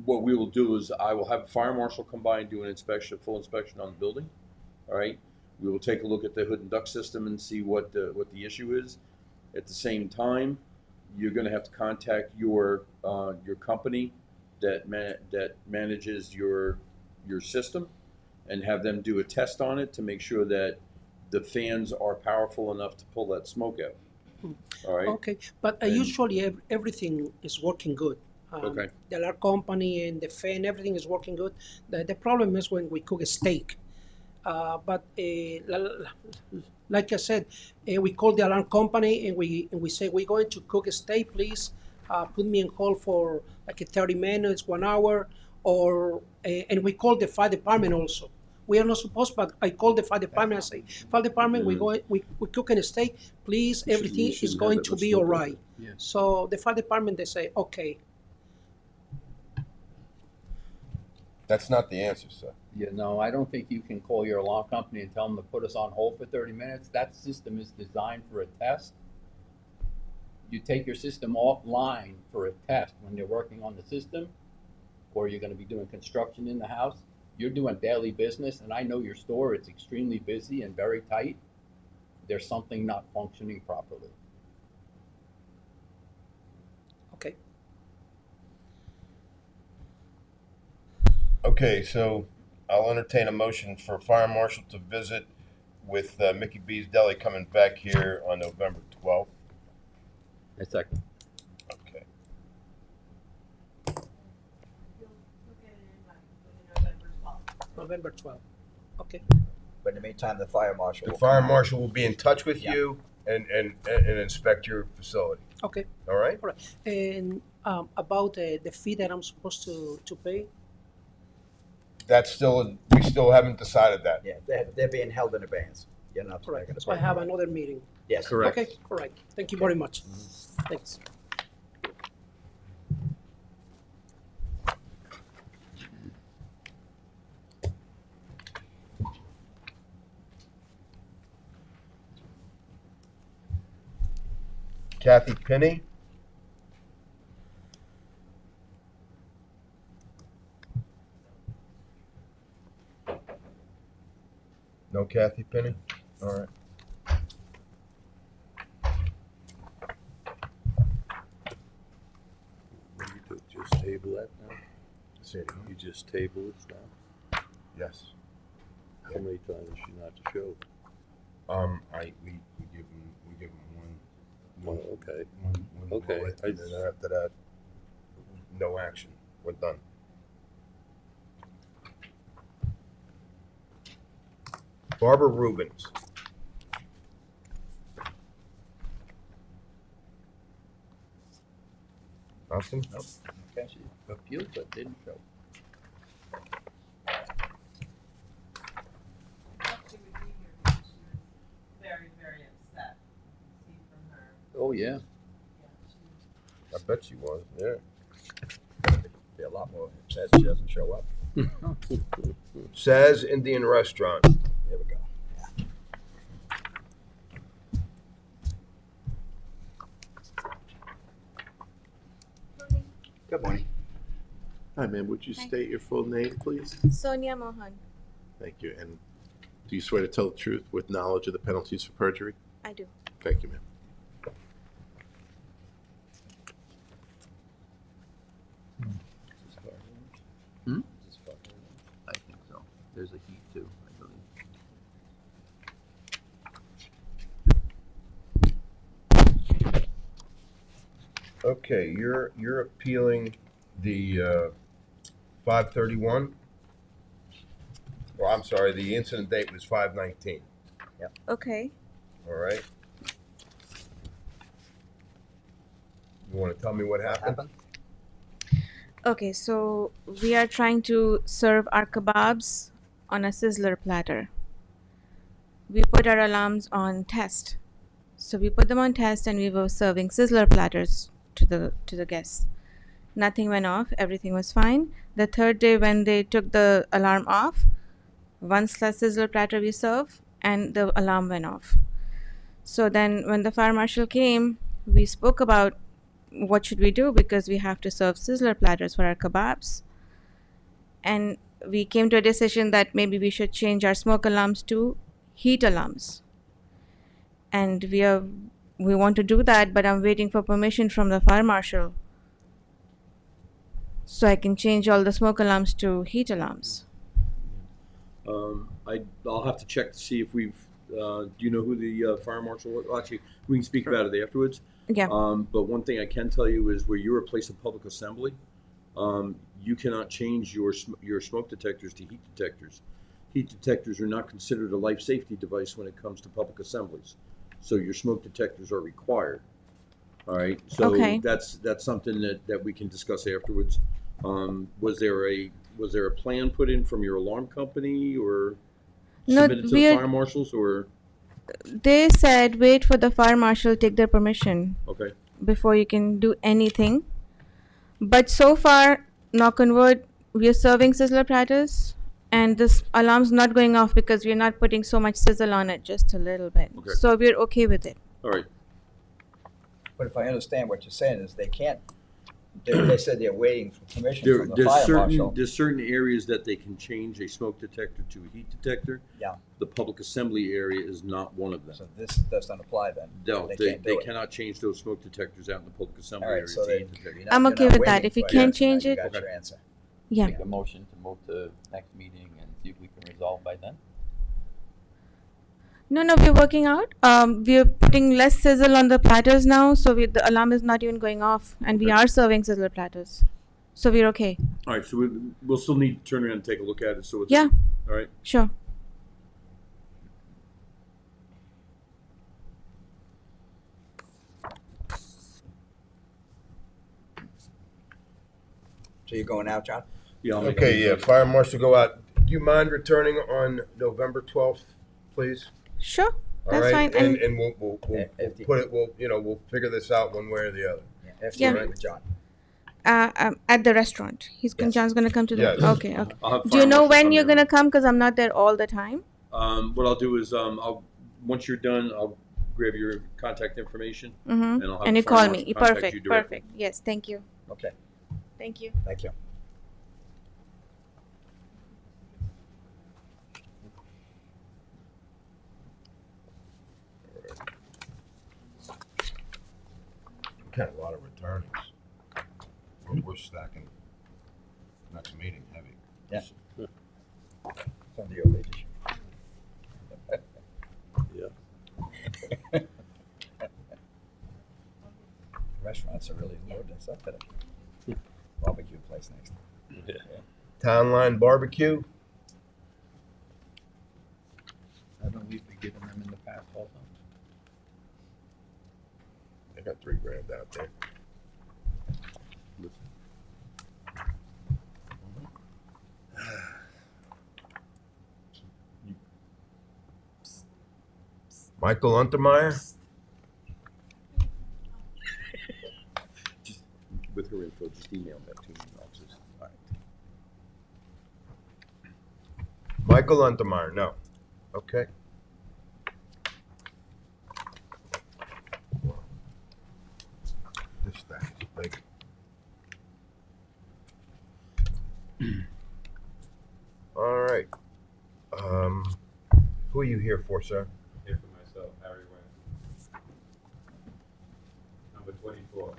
what we will do is I will have a fire marshal come by and do an inspection, full inspection on the building. All right. We will take a look at the hood and duct system and see what the issue is. At the same time, you're going to have to contact your company that manages your system and have them do a test on it to make sure that the fans are powerful enough to pull that smoke out. All right. Okay, but usually everything is working good. Okay. The alarm company and the fan, everything is working good. The problem is when we cook a steak. But like I said, we call the alarm company and we say we're going to cook a steak. Please put me on hold for like 30 minutes, 1 hour, or and we call the fire department also. We are not supposed, but I call the fire department and say, fire department, we cooking a steak. Please, everything is going to be all right. Yeah. So the fire department they say, okay. That's not the answer, sir. Yeah, no, I don't think you can call your alarm company and tell them to put us on hold for 30 minutes. That system is designed for a test. You take your system offline for a test when you're working on the system, or you're going to be doing construction in the house. You're doing daily business, and I know your store, it's extremely busy and very tight. There's something not functioning properly. Okay. Okay, so I'll entertain a motion for fire marshal to visit with Mickey B's Deli coming back here on November 12th. A second. Okay. November 12th. Okay. But in the meantime, the fire marshal. The will fire come out. marshal will be in touch with Yeah. you and inspect your facility. Okay. All right? All right. And about the fee that I'm supposed to pay. that's still, we still haven't decided that. Yeah, they're being held in abeyance. You're not Correct. gonna So I pay have for it. another meeting. Yes. Correct. Okay, all right. Thank you very much. Thanks. Kathy Penny? No Kathy Penny? All right. Just table that now? Say it again. You just table it now? Yes. How many times is she not to show? We give them one. Oh, okay. One Okay, bullet, I and then after that, no action. We're done. Barbara Rubens. Nothing? Nope. Okay, she appealed but didn't show. She would be here because she was very, very upset. See from her. Oh, yeah. Yeah, she I bet she was, yeah. Be a lot more upset she doesn't show up. Says Indian Restaurant. Here we go. Good morning. Hi, ma'am. Would you Hi. state your full name, please? Sonia Mohan. Thank you. And do you swear to tell the truth with knowledge of the penalties for perjury? I do. Thank you, ma'am. Hmm? I think so. There's a heat too, I believe. Okay, you're appealing the 531? Well, I'm sorry, the incident date was 5/19, Okay. all right? You want to tell me what happened? Okay, so we are trying to serve our kebabs on a sizzler platter. We put our alarms on test. So we put them on test and we were serving sizzler platters to the guests. Nothing went off, everything was fine. The third day when they took the alarm off, one sizzler platter we served and the alarm went off. So then when the fire marshal came, we spoke about what should we do because we have to serve sizzler platters for our kebabs. And we came to a decision that maybe we should change our smoke alarms to heat alarms. And we want to do that, but I'm waiting for permission from the fire marshal so I can change all the smoke alarms to heat alarms. I'll have to check to see if we've, do you know who the fire marshal was? Well, actually, we can speak about it afterwards. Yeah. But one thing I can tell you is where you're a place of public assembly, you cannot change your smoke detectors to heat detectors. Heat detectors are not considered a life safety device when it comes to public assemblies. So your smoke detectors are required. All right, so Okay. that's something that we can discuss afterwards. Was there a plan put in from your alarm company or No, submitted to the fire marshals or? They said wait for the fire marshal, take their permission Okay, before you can do anything. But so far, knock on wood, we are serving sizzler platters and this alarm's not going off because we're not putting so much sizzle on it, just a little bit. Okay. So we're okay with it. all right. But if I understand what you're saying is they can't, they said they're waiting for permission from the fire marshal. There's certain areas that they can change a smoke detector to a heat detector. Yeah. The public assembly area is not one of them. So this doesn't apply then? No, They they can't do it. cannot change those smoke detectors out in the public assembly All right, area so to they- heat detector. you're not- I'm you're okay not with that. waiting If you for can't answer, now change you it, got Okay. your answer. yeah. Make a motion to move to next meeting and see if we can resolve by then. No, we're working out. We're putting less sizzle on the platters now, so the alarm is not even going off, and we Okay. are serving sizzler platters, so we're okay. All right, so we'll still need to turn around and take a look at it, so it's. Yeah. All right, Sure. So you're going out, John? Yeah, I'll make Okay, a- yeah, fire marshal go out. Do you mind returning on November 12th, please? Sure, All that's right, fine. and we'll put it, we'll figure this out one way or the other. After Yeah. you meet with John. At the restaurant. Yes. John's gonna come to the. Yes. Okay, okay. I'll have Do you fire know marshal when come you're there. gonna come? Because I'm not there all the time. What I'll do is, once you're done, I'll grab your contact information. Mm-hmm. And I'll have And the you fire call marshal me. contact Perfect. you directly. Perfect. Yes. Thank you. Okay, Thank you. thank you. Got a lot of returnings. We're stacking next meeting heavy. Yeah. It's under your leadership. Yeah. Restaurants are really loading us up today. Barbecue place next. Yeah. Town Line Barbecue. Haven't we been giving them in the past also? They got $3,000 out there. Michael Untermeyer. Just with her info, just email that to me. And I'll just, all right. Michael Untermeyer, no. Okay. This stack is big. All right. Who are you here for, sir? Here for myself, Harry Wayne. Number 24.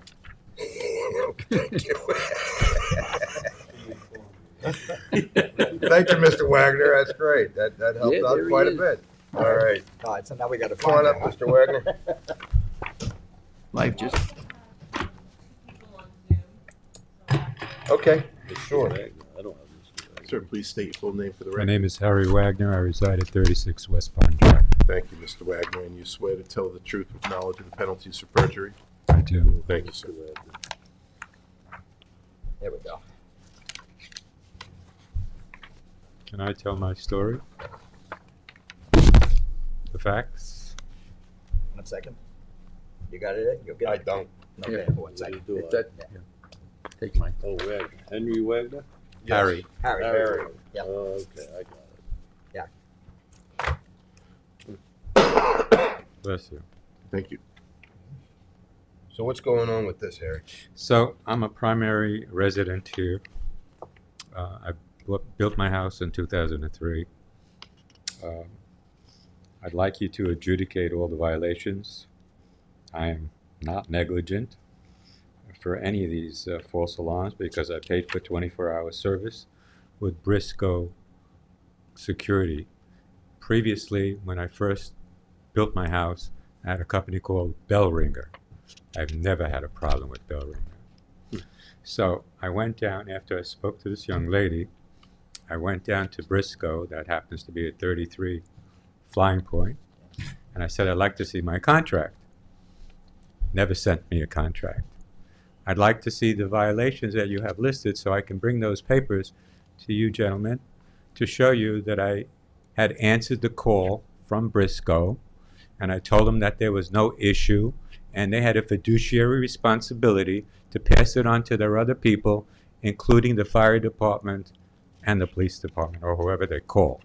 Thank you. Thank you, Mr. Wagner. That's great. That helped Yeah, out there he quite a is. bit. All right. All right, so now we gotta Come on find up, out. Mr. Wagner. Life just. Okay, sure. I don't have this. Sir, please state your full name for the My record. name is Harry Wagner. I reside at 36 West Pond Drive. Thank you, Mr. Wagner, and you swear to tell the truth with knowledge of the penalties for perjury? I do. Thank you, sir. There we go. Can I tell my story? The facts? 1 second. You got it? You'll get I it? don't. Okay, Yeah. 1 What do second. you do? If that, Yeah. take mine. Oh, Wagner. Henry Wagner? Yes. Harry. Harry. Harry. Yep. Oh, okay, I got it. Bless you. Thank you. So what's going on with this, Harry? So I'm a primary resident here. I built my house in 2003. I'd like you to adjudicate all the violations. I am not negligent for any of these false alarms because I paid for 24-hour service with Briscoe Security. Previously, when I first built my house, I had a company called Bell Ringer. I've never had a problem with Bell Ringer. So I went down, after I spoke to this young lady, I went down to Briscoe, that happens to be at 33 Flying Point, and I said, I'd like to see my contract. Never sent me a contract. I'd like to see the violations that you have listed so I can bring those papers to you gentlemen to show you that I had answered the call from Briscoe, and I told them that there was no issue, and they had a fiduciary responsibility to pass it on to their other people, including the fire department and the police department, or whoever they call.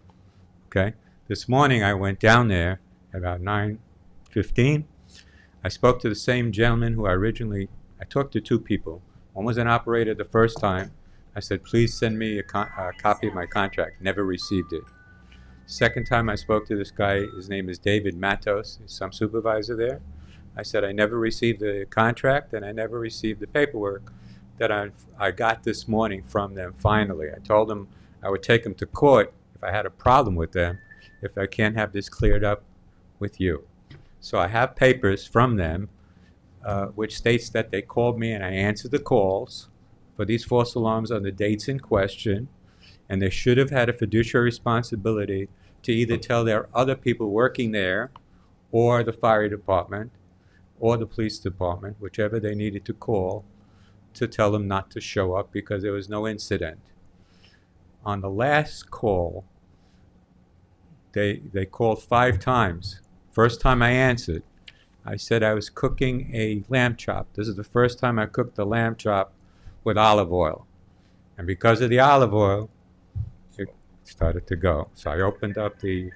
Okay? This morning I went down there about 9:15. I spoke to the same gentleman who I talked to two people. One was an operator the first time. I said, please send me a copy of my contract. Never received it. Second time I spoke to this guy, his name is David Matos, he's some supervisor there. I said, I never received the contract and I never received the paperwork that I got this morning from them finally. I told them I would take them to court if I had a problem with them, if I can't have this cleared up with you. So I have papers from them which states that they called me and I answered the calls for these false alarms on the dates in question, and they should have had a fiduciary responsibility to either tell their other people working there or the fire department or the police department, whichever they needed to call, to tell them not to show up because there was no incident. On the last call, they called 5 times. First time I answered, I said I was cooking a lamb chop. This is the first time I cooked a lamb chop with olive oil. And because of the olive oil, it started to go. So I opened up the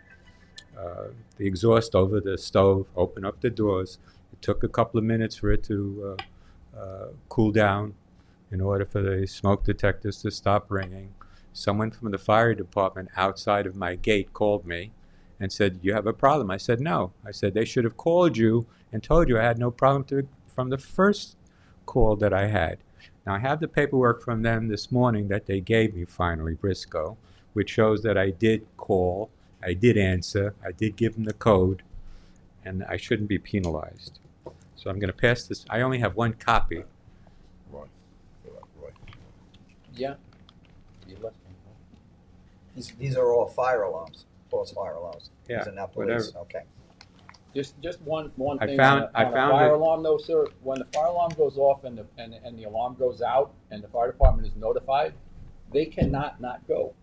exhaust over the stove, opened up the doors. It took a couple of minutes for it to cool down in order for the smoke detectors to stop ringing. Someone from the fire department outside of my gate called me and said, "You have a problem?" I said, "No." I said, "They should have called you and told you I had no problem from the first call that I had." Now, I have the paperwork from them this morning that they gave me finally, Briscoe, which shows that I did call, I did answer, I did give them the code, and I shouldn't be penalized. So I'm going to pass this. I only have one copy. Roy. Yeah. You left me. These are all fire alarms, false fire alarms. Yeah, These are not police. whatever. Okay. Just one I thing found- on I a found fire it- alarm though, sir. When the fire alarm goes off and the alarm goes out and the fire department is notified, they cannot not go.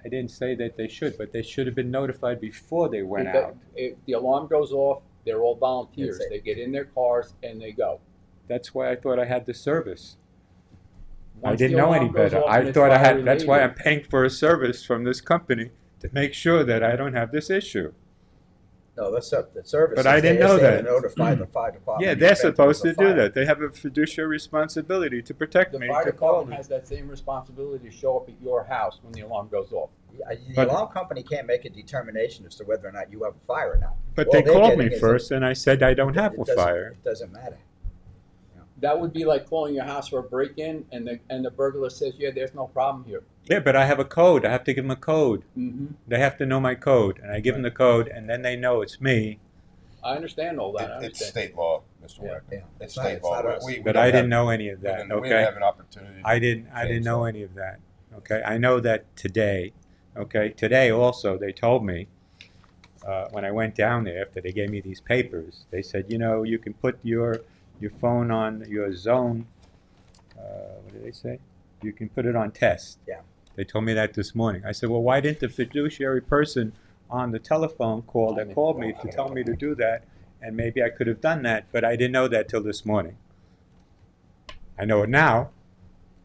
I didn't say that they should, but they should have been notified before they went If out. If the alarm goes off, they're all volunteers. That's it. They get in their cars and they go. That's why I thought I had the service. I Once didn't the know alarm any goes better. off I and it's thought I had, fire that's why I'm related- paying for a service from this company to make sure that I don't have this issue. No, that's up the service. But is I didn't they- know they that. Notify the fire department. Yeah, in they're the event supposed to there's a do fire. that. They have a fiduciary responsibility to protect The me, fire to call department me. has that same responsibility to show up at your house when the alarm goes off. The But- alarm company can't make a determination as to whether or not you have a fire or not. But All they they're called me getting is first, and I said I don't have it a doesn't- fire. It doesn't matter. That would be like calling your house for a break-in and the burglar says, yeah, there's no problem here. Yeah, but I have a code. I have to give them a code. Mm-hmm. They have to know my code, and I give them the code, and then they know it's me. I understand all that. I It's understand. state law, Mr. Yeah. Wagner. Yeah. It's not- state law. not us. But don't I didn't have- know any of we that. didn't- We Okay, didn't have an opportunity. I didn't know any of that. Okay, I know that today. Okay, today also they told me when I went down there after they gave me these papers, they said, you know, you can put your phone on your zone. What did they say? You can put it on test. Yeah. They told me that this morning. I said, well, why didn't the fiduciary person on the telephone call that called me to tell me to do that? And maybe I could have done that, but I didn't know that till this morning. I know it now.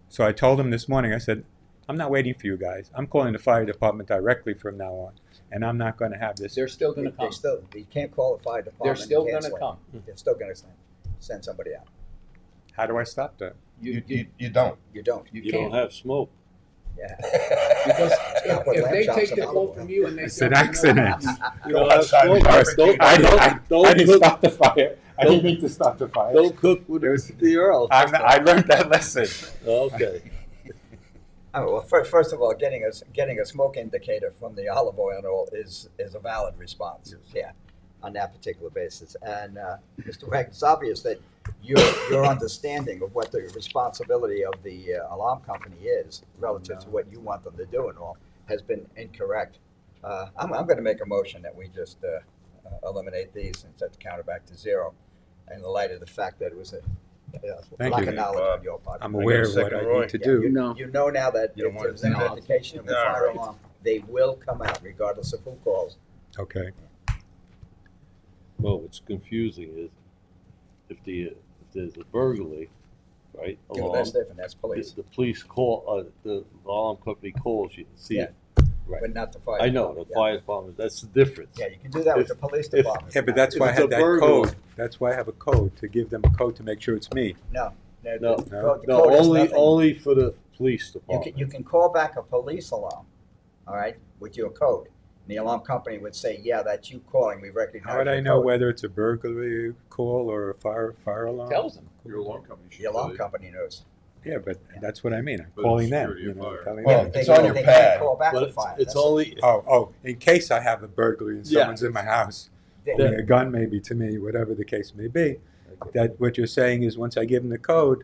So I told them this morning, I said, I'm not waiting for you guys. I'm calling the fire department directly from now on. And I'm not going to have this. They're still going to They come. still, you can't call the fire department. They're still and going to cancel come. it. They're still going to send somebody out. How do I stop that? You don't. You don't. You don't have smoke. Yeah. Because Stop with if lamb they chops take and the olive call oil. from you and they It's jump an in your accident. house, You don't have outside smoke. the barbecue. I didn't stop the fire. I didn't mean to stop the fire. Don't cook with It was- the Earl. I learned that lesson. Okay. Well, first of all, getting a smoke indicator from the olive oil and all is a valid response. Yeah, on that particular basis. And Mr. Wagner, it's obvious that your understanding of what the responsibility of the alarm company is relative to what you want them to do and all has been incorrect. I'm going to make a motion that we just eliminate these and set the counter back to 0 in the light of the fact that it was a Thank lack you. of knowledge on your part. I'm I got a aware of what second, I Roy? need to Yeah, do. you know now that You don't if want there's to any do that? indication of a All fire right. alarm, they will come out regardless of who calls. Okay. Well, what's confusing is if there's a burglary, right? Yeah, alarm, that's different, that's the, police, the police call, the alarm company calls you, see Yeah. it. Right. but not the fire. I know, the department. fire department, that's the difference. Yeah, you can do that with If- the police if- department. Yeah, but that's If why I it's had a that burglar- code. That's why I have a code, to give them a code to make sure it's me. No, No, the code- the No, code has only, nothing. only for the police You department. can call back a police alarm, all right, with your code. And the alarm company would say, yeah, that's you calling, we recognize How would your I know code. whether it's a burglary call or a fire alarm? tells them. Your alarm company should The alarm tell you. company knows. Yeah, but that's what I mean. I'm But calling it's them, security you of know, fire. telling Well, them. it's on your They pad. can't call back But the it's, fire. it's That's- only, Oh, in case I have a burglary and Yeah. someone's in my house, they- holding a gun maybe to me, whatever the case may be, that what you're saying is once I give them the code,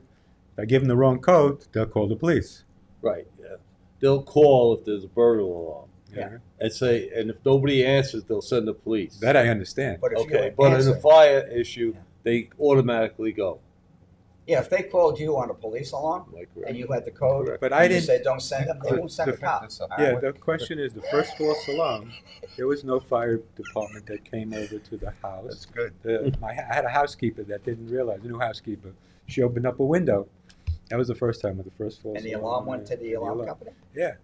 if I give them the wrong code, they'll call the police. right, yeah. They'll call if there's a burglar alarm Yeah. and say, and if nobody answers, they'll send the police. That I understand. But if Okay, you but in answer, the fire issue, Yeah. they automatically go. Yeah, if they called you on a police alarm and you had the code, But I and you didn't- said don't send them, they but won't send the- a cop. Yeah, the question is, the first false alarm, there was no fire department that came over to the house. That's good. I had a housekeeper that didn't realize, a new housekeeper. She opened up a window. That was the first time with the first false alarm. And the alarm went to the alarm company? Yeah.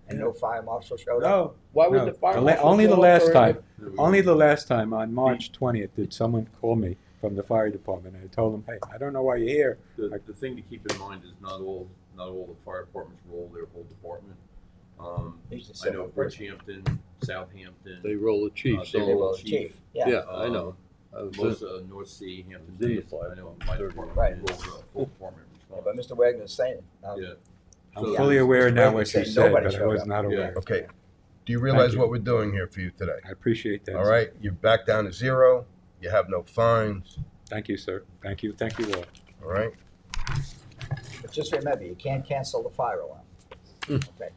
And no fire marshal showed up? No. Why would no. the fire la- marshal only the show up last for time. if- Only the last time on March 20th did someone call me from the fire department. I told them, hey, I don't know why you're here. The thing to keep in mind is not all the fire departments roll their whole department. I know Bridgehampton, Southampton. They roll the chief, They so- roll the chief. Yeah, I know. I was Most in- North Sea, Hampton in the Bays, fire I know my department. department Right. rolls a full department Yeah, response. but Mr. Wagner's saying, Yeah. I'm fully aware Mr. now Wagner what you said said, nobody but I showed was up. not aware. Okay. Do you realize you. what we're doing here for you today? I appreciate that. All right, you're back down to 0. You have no fines. Thank you, sir. Thank you all. All right. But just remember, you can't cancel the fire alarm. Okay.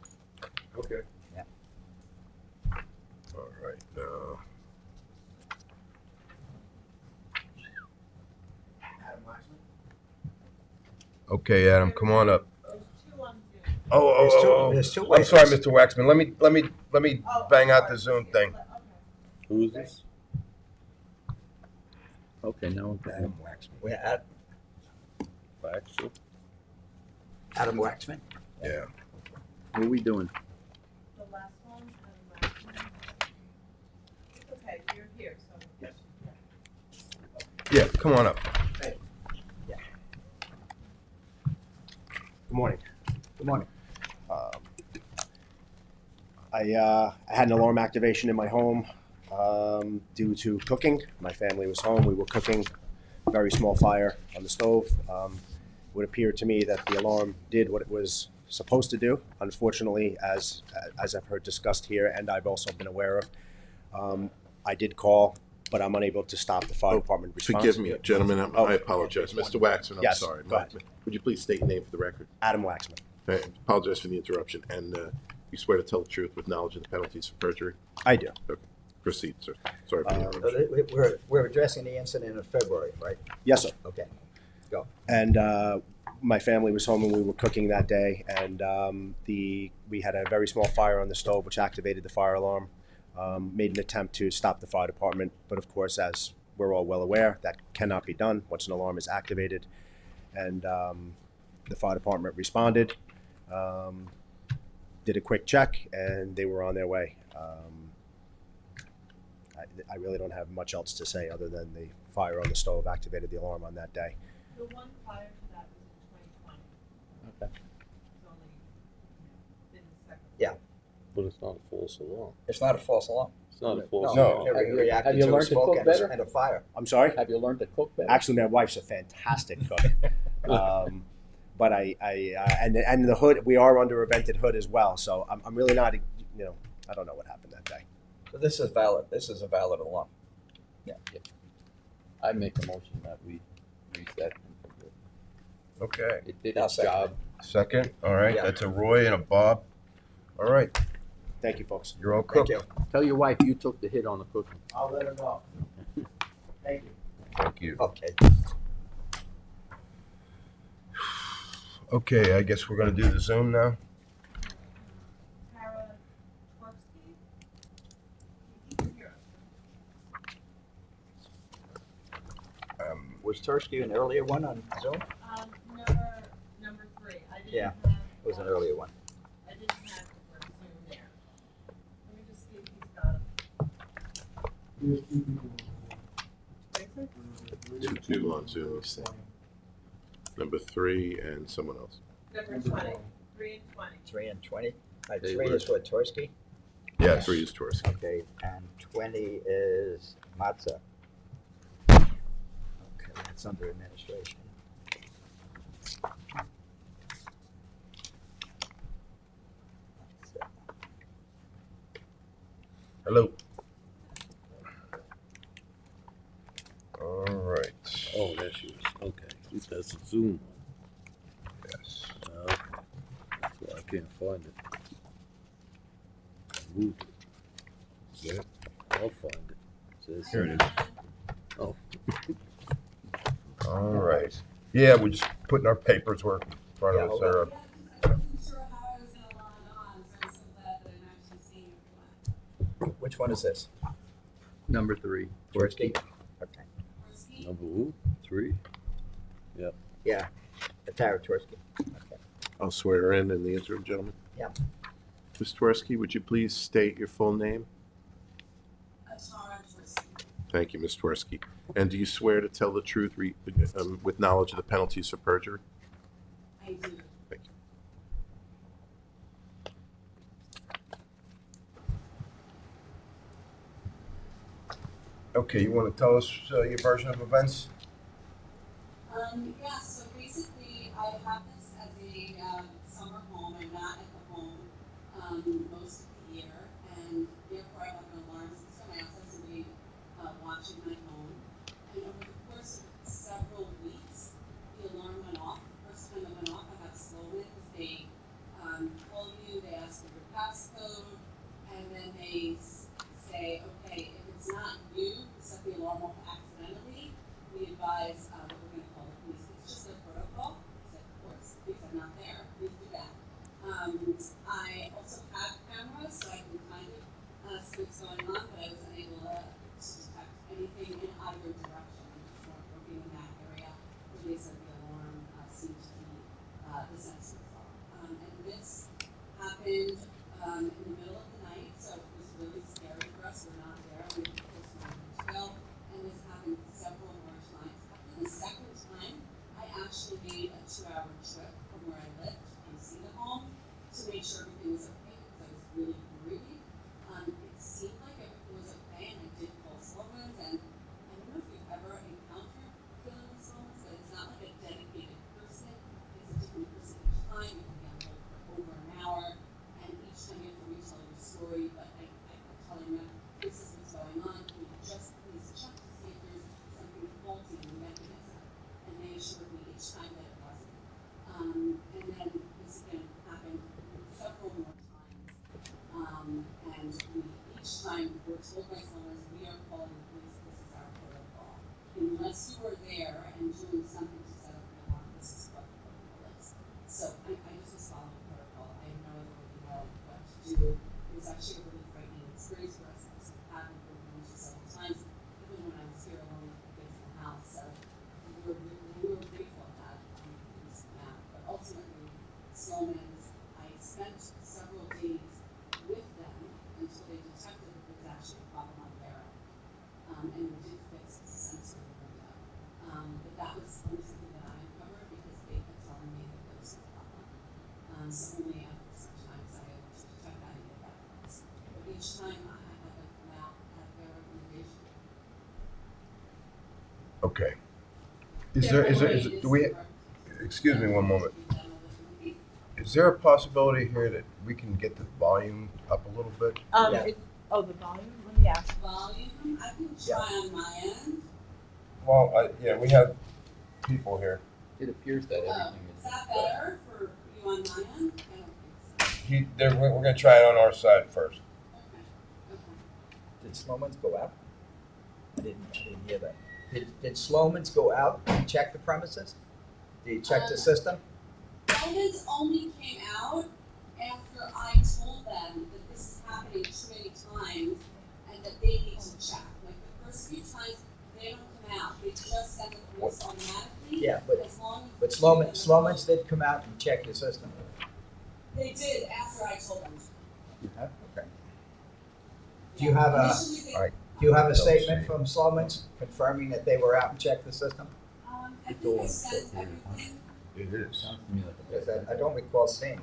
Okay. Yeah. All right. Now. Okay, Adam, come on up. There's two I'm sorry, waivers. Mr. Waxman. Let me bang out the Zoom thing. Who is this? Okay, now I'm We're at Baxter? Adam Waxman. Yeah. What are we doing? The last one, it's okay, you're here, so. Yeah, come on up. Good morning. Good morning. I had an alarm activation in my home due to cooking. My family was home. We were cooking. Very small fire on the stove. It would appear to me that the alarm did what it was supposed to do. Unfortunately, as I've heard discussed here, and I've also been aware of, I did call, but I'm unable to stop the fire department response. Forgive me, gentlemen, I apologize. Mr. Waxman, I'm Yes, sorry. go ahead. Would you please state your name for the record? Adam Waxman. I apologize for the interruption, and you swear to tell the truth with knowledge of the penalties for perjury? I do. Okay, proceed, sir. Sorry for the interruption. We're addressing the incident in February, right? Yes, sir. Okay, go. And my family was home and we were cooking that day, and we had a very small fire on the stove, which activated the fire alarm. Made an attempt to stop the fire department, but of course, as we're all well aware, that cannot be done once an alarm is activated. And the fire department responded, did a quick check, and they were on their way. I really don't have much else to say other than the fire on the stove activated the alarm on that day. The one prior to that was in 2020. Okay. It's only been the second. Yeah, But it's not a false alarm. it's not a false alarm. It's not a false No. alarm. It Have you reacted to a learned to smoke cook and better? and a fire. I'm sorry? Have you learned to cook better? Actually, my wife's a fantastic cook. But and the hood, we are under a vented hood as well. So I'm really not, I don't know what happened that day. So this is valid, this is a valid alarm. Yeah. I make a motion that we reset. Okay. It did I'll its second job. Second. All right. Yeah. That's a Roy and a Bob. All right. Thank you, folks. You're all Thank cooked. you. Tell your wife you took the hit on the cooking. I'll let her know. Thank you. Thank you. Okay. Okay, I guess we're gonna do the Zoom now. Kara Twerksky? You can hear us. Was Tursky an earlier one on Zoom? Number 3. I didn't Yeah, have, it was an earlier one. I didn't have the Zoom there. Let me just see if he's got. Two people on Zoom. Number 3 and someone else. Number 20. 3 and 20. 3 and 20? They 3 were- is what, Tursky? Yes. 3 is Torski. Okay, and 20 is Matza. Okay, that's under administration. Hello. All right. Oh, there she is. Okay. That's a Zoom one. Yes. Okay. That's why I can't find it. I moved it. Is that it? I'll find it. Says Here it is. Oh. All right. Yeah, we're just putting our papers work in front of us Yeah, there. Yeah, because I wasn't sure how I was gonna log on, so I'm so glad that I'm actually seeing everyone. Which one is this? Number 3. Tversky? Okay. Forsky? Number who? 3? Yeah, Tara Tversky. Okay. I'll swear her in the interim, gentlemen. Yeah. Ms. Twersky, would you please state your full name? Atara Forsky. Thank you, Ms. Twersky. And do you swear to tell the truth with knowledge of the penalties for perjury? I do. Thank you. Okay, you want to tell us your version of events? Yeah, so basically, I have this as a summer home. I'm not at the home most of the year, and therefore I have an alarm system. I also have somebody watching my home. And over the course of several weeks, the alarm went off. The first time it went off, I got Sloan. They call you, they ask for your passcode, and then they say, okay, if it's not you who set the alarm off accidentally, we advise that we're going to call the police. It's just a protocol. So of course, if I'm not there, please do that. I also have cameras, so I can kind of see what's going on, but I was unable to detect anything in either direction. I just weren't working in that area where they said the alarm seemed to be the sensors off. And this happened in the middle of the night, so it was really scary for us. We're not there. We were close to 12, and this happened several more times. After the second time, I actually made a 2-hour trip from where I lived to see the home to make sure everything was okay, because I was really worried. It seemed like everything was okay, and I did call Sloan's, and I don't know if you've ever encountered dealing with Sloan's, but it's not like a dedicated person. It's a different person each time. You can be on hold for over an hour, and each time you have to retell your story, but I kept telling them, this is what's going on. Can you just please check to see if there's something faulty in the mechanism? And they assured me each time that it wasn't. And then this again happened several more times. And each time we're told by someone, we are calling the police, this is our protocol. Unless you are there and doing something to set up the alarm, this is what the protocol is. So I just was following the protocol. I had no idea what to do. It was actually a really frightening experience for us. Because it happened for me several times, even when I was here alone with the kids in the house. So we were grateful that police came out. But ultimately, Sloman's, I spent several days with them until they detected that there was actually a problem on their end. And we did fix the sensor in the window. But that was only something that I uncovered because they kept telling me that there was a problem. So only after such times I was able to detect that and get that fixed. But each time I had them come out at their recommendation. Okay. Do we, excuse me one moment. Is there a possibility here that we can get the volume up a little bit? Yeah. The volume? Let me ask. Volume? I can try on my end. Well, yeah, we have people here. It appears that everything Is that better for you on my end? I don't think so. We're going to try it on our side first. Okay. Did Sloman's go out? I didn't hear that. Did Sloman's go out and check the premises? Did he check the system? Sloman's only came out after I told them that this is happening too many times and that they need to check. Like the first few times, they don't come out. They just send the police automatically. Yeah, as long as but Sloman's did come out and check your system. they did after I told them. You have? Okay. Do you have a Initially, Do you have a statement from Sloman's confirming that they were out and checked the system? I think I sent everything. It is. Because I don't recall seeing.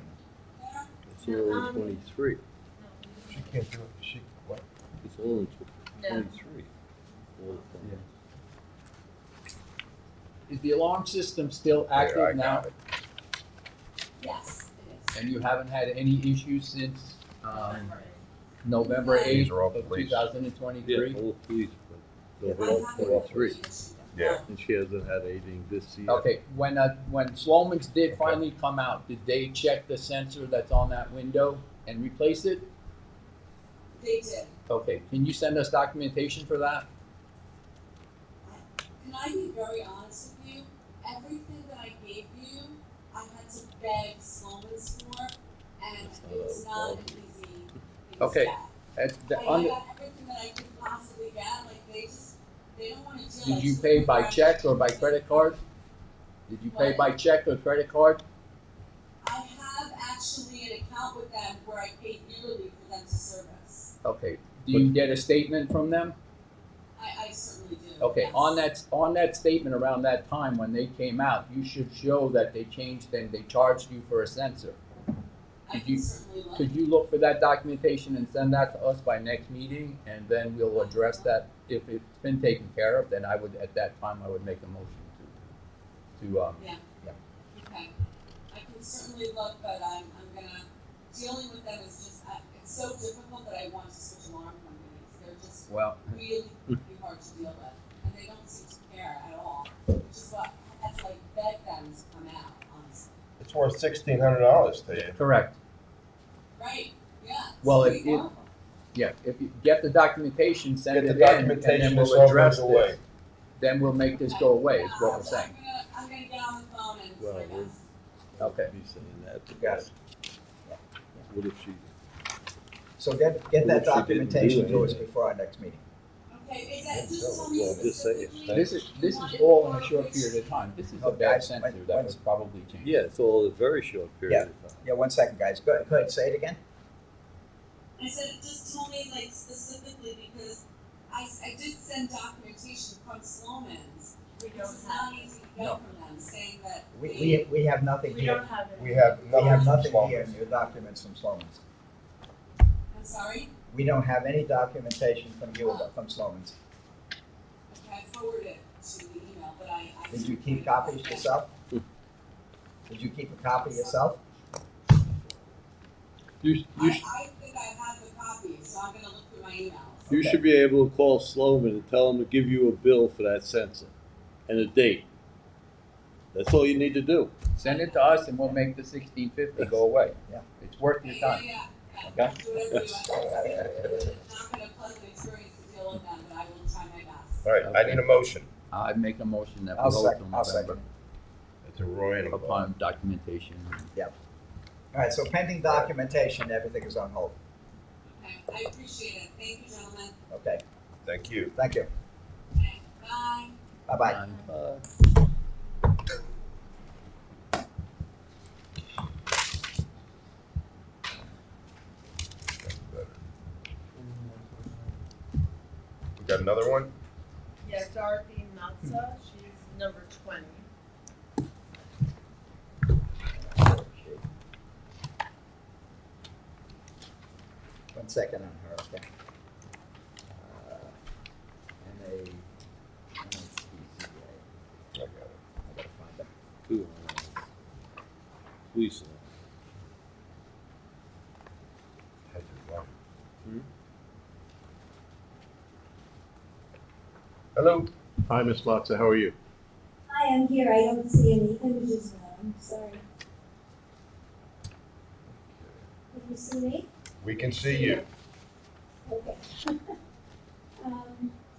It's all in 23. She can't do it. What? It's all in 23. All the time. Is the alarm system still active now? Yes, it is. And you haven't had any issues since November 8th of police. 2023? Yeah, all police, but I November haven't 23. had any issues. Yeah. And she hasn't had anything this year. Okay, when Sloman's did finally come out, did they check the sensor that's on that window and replace it? They did. Okay, can you send us documentation for that? Can I be very honest with you? Everything beg Sloman's for, and it's not an easy thing to Okay. get. I got everything that I could possibly get, like they don't wanna deal. Did like, you super pay by fresh. check or by credit card? Did you pay What? by check or credit card? I have actually an account with them where I pay yearly for them to service. Okay. Do you get a statement from them? I certainly do. Okay, yes. on that statement around that time when they came out, you should show that they changed and they charged you for a sensor. I can certainly look. Could you look for that documentation and send that to us by next meeting, and then we'll address that. If it's been taken care of, then I would, at that time, I would make a motion to Yeah. Okay. I can certainly look, but I'm gonna, dealing with them is just, it's so difficult that I want to switch alarm companies. They're just Well. really hard to deal with, and they don't seem to care at all, which is what, I had to like beg them to come out, honestly. It's worth $1,600 to you. correct. Right, yeah. it's Well, pretty if you, horrible. yeah, if you get the documentation, send Get it the in, and documentation, then this we'll all address goes away. this. Then we'll make this go away, is what we're So saying. I'm gonna get on the phone and do my best. Okay. Be saying that to Got us. it. What if she? So get What that if she didn't documentation do to us anything? before our next meeting. Okay, is that, just tell me Well, just say it. specifically. This is all in a short period of time. This is a Okay, bad sensor that when- was probably changed. Yeah, it's all a very short period of time. Yeah, 1 second, guys. Go ahead, say it again. I said, just tell me like specifically, because I did send documentation from Sloman's, which is not easy to get No. from them, saying that We have nothing we here. don't have it. We have We have nothing nothing from here Sloman's. in your documents from Sloman's. I'm sorry? We don't have any documentation from you about from Sloman's. Okay, I forwarded it to the email, but I. Did you keep copies yourself? Did you keep a copy yourself? You I think I have the copy, so I'm gonna look through my emails. You Okay. should be able to call Sloman and tell him to give you a bill for that sensor and a date. That's all you need to do. Send it to us and we'll make the 1650 go away. Yeah. It's worth your time. Yeah. Okay. Do whatever you want. It's not been a pleasant experience to deal with them, but I will try my best. All right, I need a motion. I'd make a motion that we I'll hold till second, I'll second. November It's a Roy and a Bob. upon documentation. All right, so pending documentation, everything is on hold. Okay, I appreciate it. Thank you, gentlemen. Okay, Thank you. thank you. Okay, bye. Bye-bye. We got another one? Yeah, Dorothy Matza, she's number 20. One second on her, okay. NACCA. I got it. I gotta find them. Two. Police. Had to run. Hello. Hi, Ms. Matza, how are you? Hi, I'm here. I don't see any images now. I'm sorry. Can you see me? We can see you. Okay.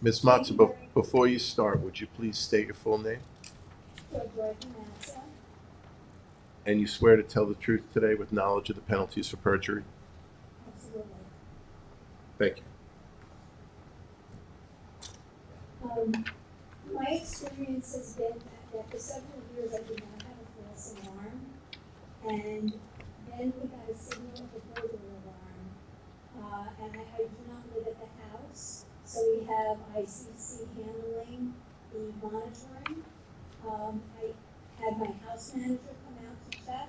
Ms. Matza, before you start, would you please state your full name? Dorothy Matza. And you swear to tell the truth today with knowledge of the penalties for perjury? Absolutely. Thank you. My experience has been that for several years I did not have a false alarm. And then we got a signal of a burglar alarm. And I do not live at the house, so we have ICC handling the monitoring. I had my house manager come out to check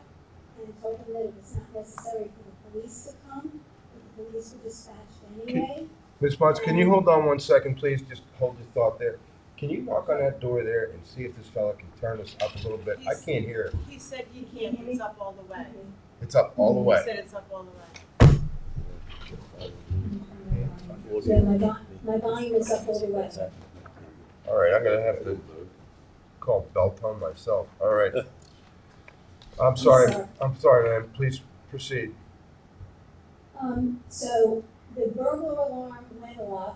and told him that it was not necessary for the police to come, that the police were dispatched anyway. Ms. Mons, can you hold on 1 second, please? Just hold your thought there. Can you knock on that door there and see if this fella can turn us up a little bit? I can't hear it. He said he can't, it's up all the way. It's up all the He way. said it's up all the way. Yeah, my volume is up all the way. All right, I'm gonna have to call Belton myself. All right. I'm sorry, ma'am. Please proceed. So the burglar alarm went off,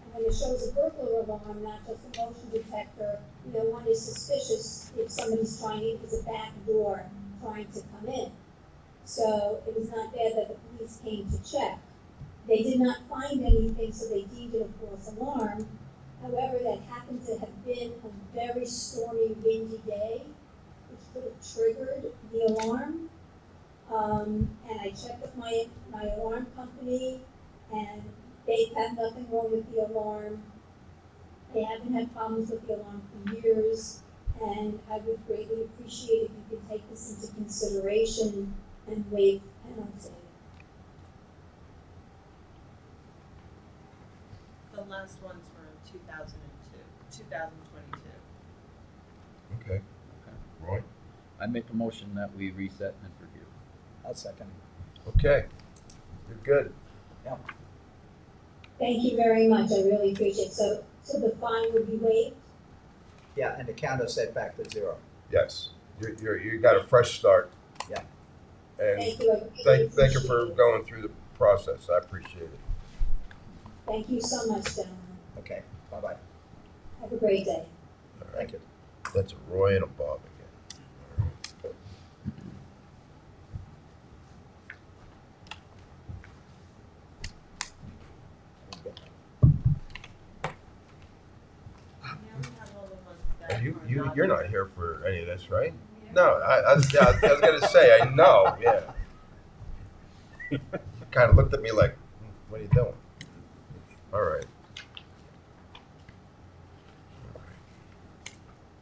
and when it shows a burglar alarm, not just a motion detector, one is suspicious if somebody's trying to use a back door, trying to come in. So it was not bad that the police came to check. They did not find anything, so they deemed it a false alarm. However, that happened to have been a very stormy, windy day, which could have triggered the alarm. And I checked with my alarm company, and they found nothing wrong with the alarm. They haven't had problems with the alarm for years, and I would greatly appreciate if you could take this into consideration and waive penalty. The last ones were in 2022. Okay. Roy? I make a motion that we reset and review. I'll second. Okay. You're good. Yeah. Thank you very much, I really appreciate it. So the fine would be waived? Yeah, and the counter set back to 0. Yes. You got a fresh start. Yeah. And Thank you, I really thank you for appreciate it. going through the process. I appreciate it. Thank you so much, gentlemen. Okay, bye-bye. Have a great day. Thank you. That's a Roy and a Bob again. And you're not here for any of this, right? No, I was gonna say, I know, yeah. You kind of looked at me like, what are you doing? All right.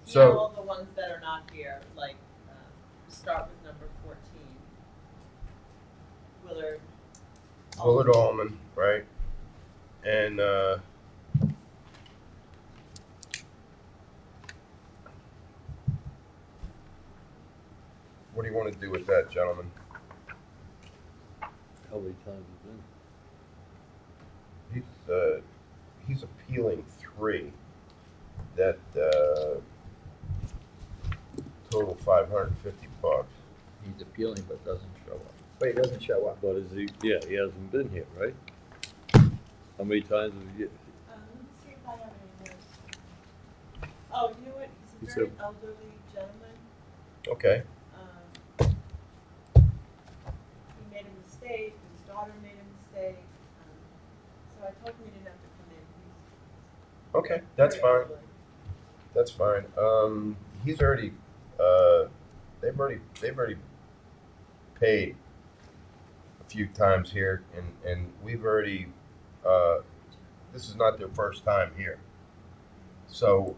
So, All the ones that are not here, like, start with number 14. Willard Allman, right? And, what do you want to do with that, gentlemen? How many times has it been? He's appealing 3 that, total $550. He's appealing but doesn't show up. But he doesn't show up. But is he, yeah, he hasn't been here, right? How many times have you, Let's see if I have any notes. Oh, you know what? He's a He very said- elderly gentleman. Okay. He made a mistake. His daughter made a mistake. So I told him he didn't have to come in. Okay, that's Very fine. elderly. That's fine. He's already, they've already paid a few times here, and we've already, this is not their first time here. So,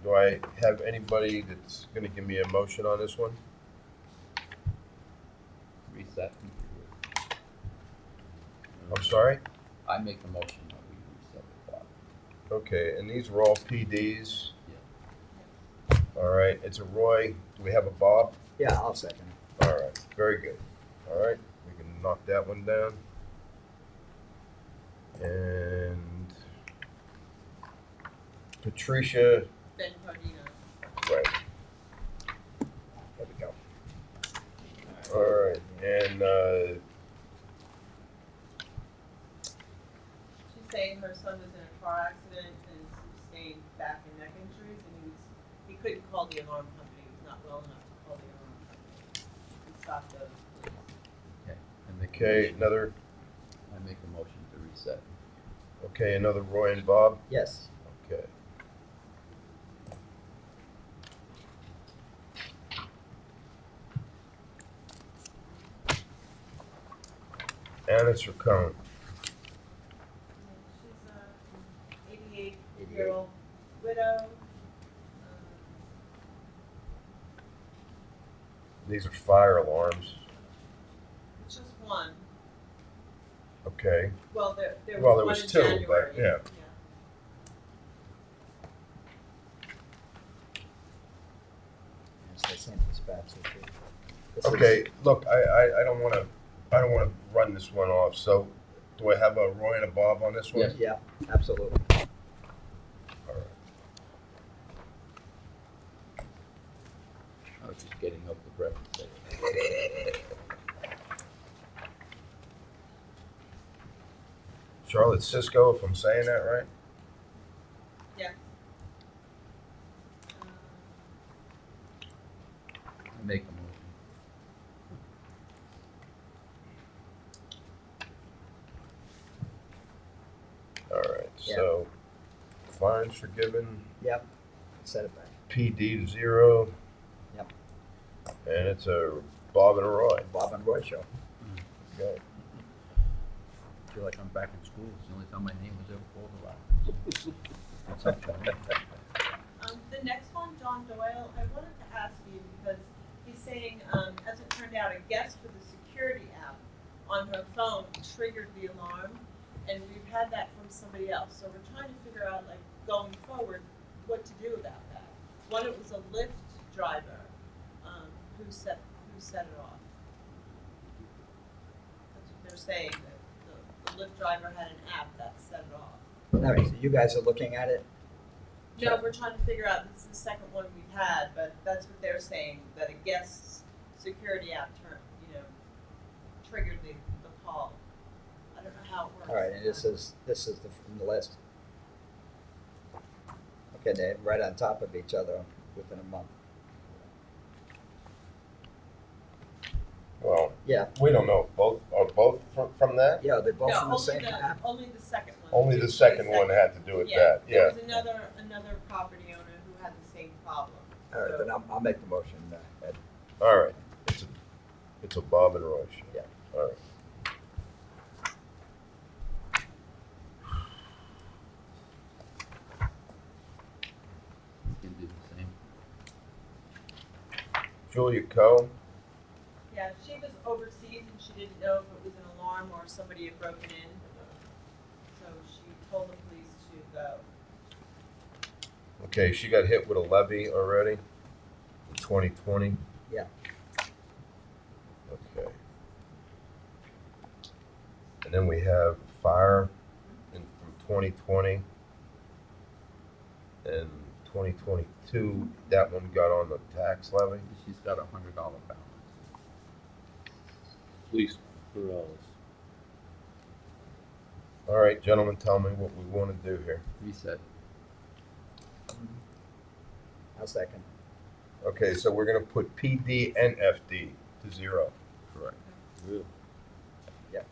do I have anybody that's gonna give me a motion on this one? Reset and review. I'm sorry? I make a motion that we reset the clock. Okay, and these are all PDs? All right, it's a Roy. Do we have a Bob? Yeah, I'll second. All right, very good. All right, we can knock that one down. And Patricia, Ben Cardino. right. There we go. All right, and She's saying her son was in a car accident and sustained back and neck injuries, and he couldn't call the alarm company. He was not well enough to call the alarm company. He stopped the police. Okay. I make a okay, motion- another. I make a motion to reset. Okay, another Roy and Bob. Yes. Okay. And it's your cone. She's a 88-year-old widow. These are fire alarms. Just one. Okay. Well, there was Well, there one was in 2, January. but yeah. It's the same dispatch. Okay, look, I don't wanna run this one off, so do I have a Roy and a Bob on this one? Yes. Yeah, absolutely. All right. I was just getting up the breath to say it. Charlotte Cisco, if I'm saying that right? Yeah. Make a motion. All right, Yeah. so fines forgiven, Yep, set it back. PD to 0, Yep, and it's a Bob and a Roy. Bob and Roy show. Okay. I feel like I'm back in school. It's the only time my name was ever called aloud. At some point. The next one, John Doyle, I wanted to ask you because he's saying, as it turned out, a guest with a security app on her phone triggered the alarm, and we've had that from somebody else. So we're trying to figure out, like, going forward, what to do about that. One, it was a Lyft driver who set it off. That's what they're saying, that the Lyft driver had an app that set it off. All right, so you guys are looking at it? No, we're trying to figure out, this is the second one we've had, but that's what they're saying, that a guest's security app triggered the call. I don't know how it works. All right, and this is from the list. Okay, they're right on top of each other within a month. Well, Yeah. we don't know. Both are both from that? Yeah, they're both No, from the same app. only the second one. Only the second one had to do with that, There yeah. was another property owner who had the same problem. All right, then I'll make the motion, Ed. All right, it's a Bob and Roy show. Yeah. All right. You can do the same. Julia Coe, Yeah, she was overseas and she didn't know if it was an alarm or somebody had broken in. So she told the police to go. okay, she got hit with a levy already in 2020. Yeah. Okay. And then we have fire from 2020 and 2022. That one got on the tax levy. She's got $100 balance. Police paralysis. All right, gentlemen, tell me what we want to do here. Reset. I'll second. Okay, so we're going to put PD and FD to 0. Correct. Really? Yep.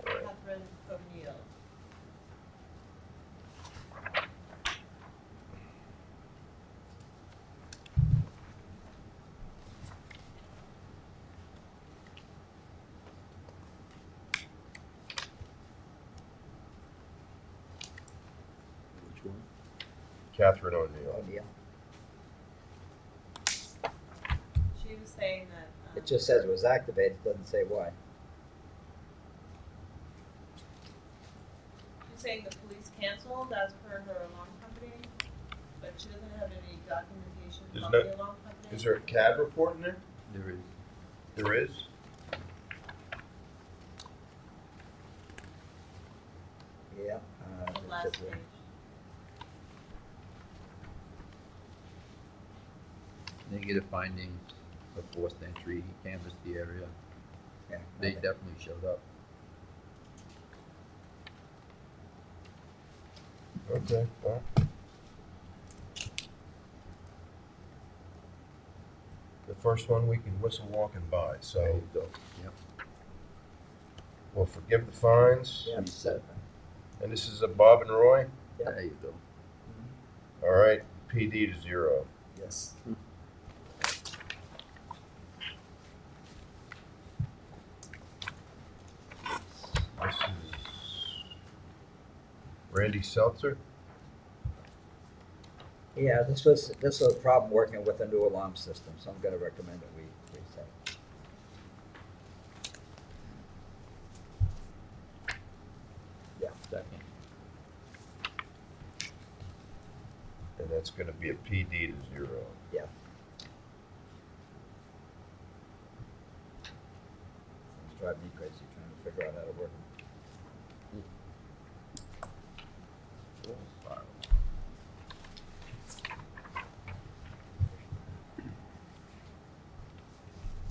Catherine O'Neill. Which one? Catherine O'Neill. O'Neill. She was saying that. It just says it was activated, doesn't say why. She's saying the police canceled as per her alarm company, but she doesn't have any documentation Is from that- the alarm company. Is there a CAD report in there? There is. There is? Yeah. The last page. Negative findings of forced entry, he canvassed the area. Yeah. They okay. definitely showed up. Okay, well. The first one we can whistle walking by, There so you go. Yep. we'll forgive the fines. Yeah, Reset. And this is a Bob and Roy? Yeah. There you go. All right, PD to 0. Yes. This is Randy Seltzer? Yeah, this was a problem working with a new alarm system, so I'm gonna recommend that we reset. Yeah. Second. And that's gonna be a PD to 0. Yeah. It's driving me crazy trying to figure out how to work it.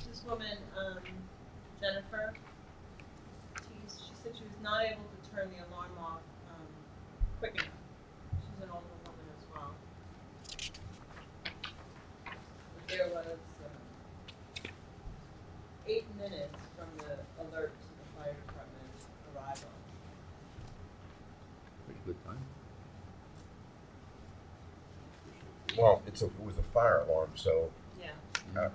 This woman, Jennifer, she said she was not able to turn the alarm off quick enough. She's an older woman as well. But there was 8 minutes from the alert to the fire department's arrival. Pretty good time. Well, it was a fire alarm, so. Yeah.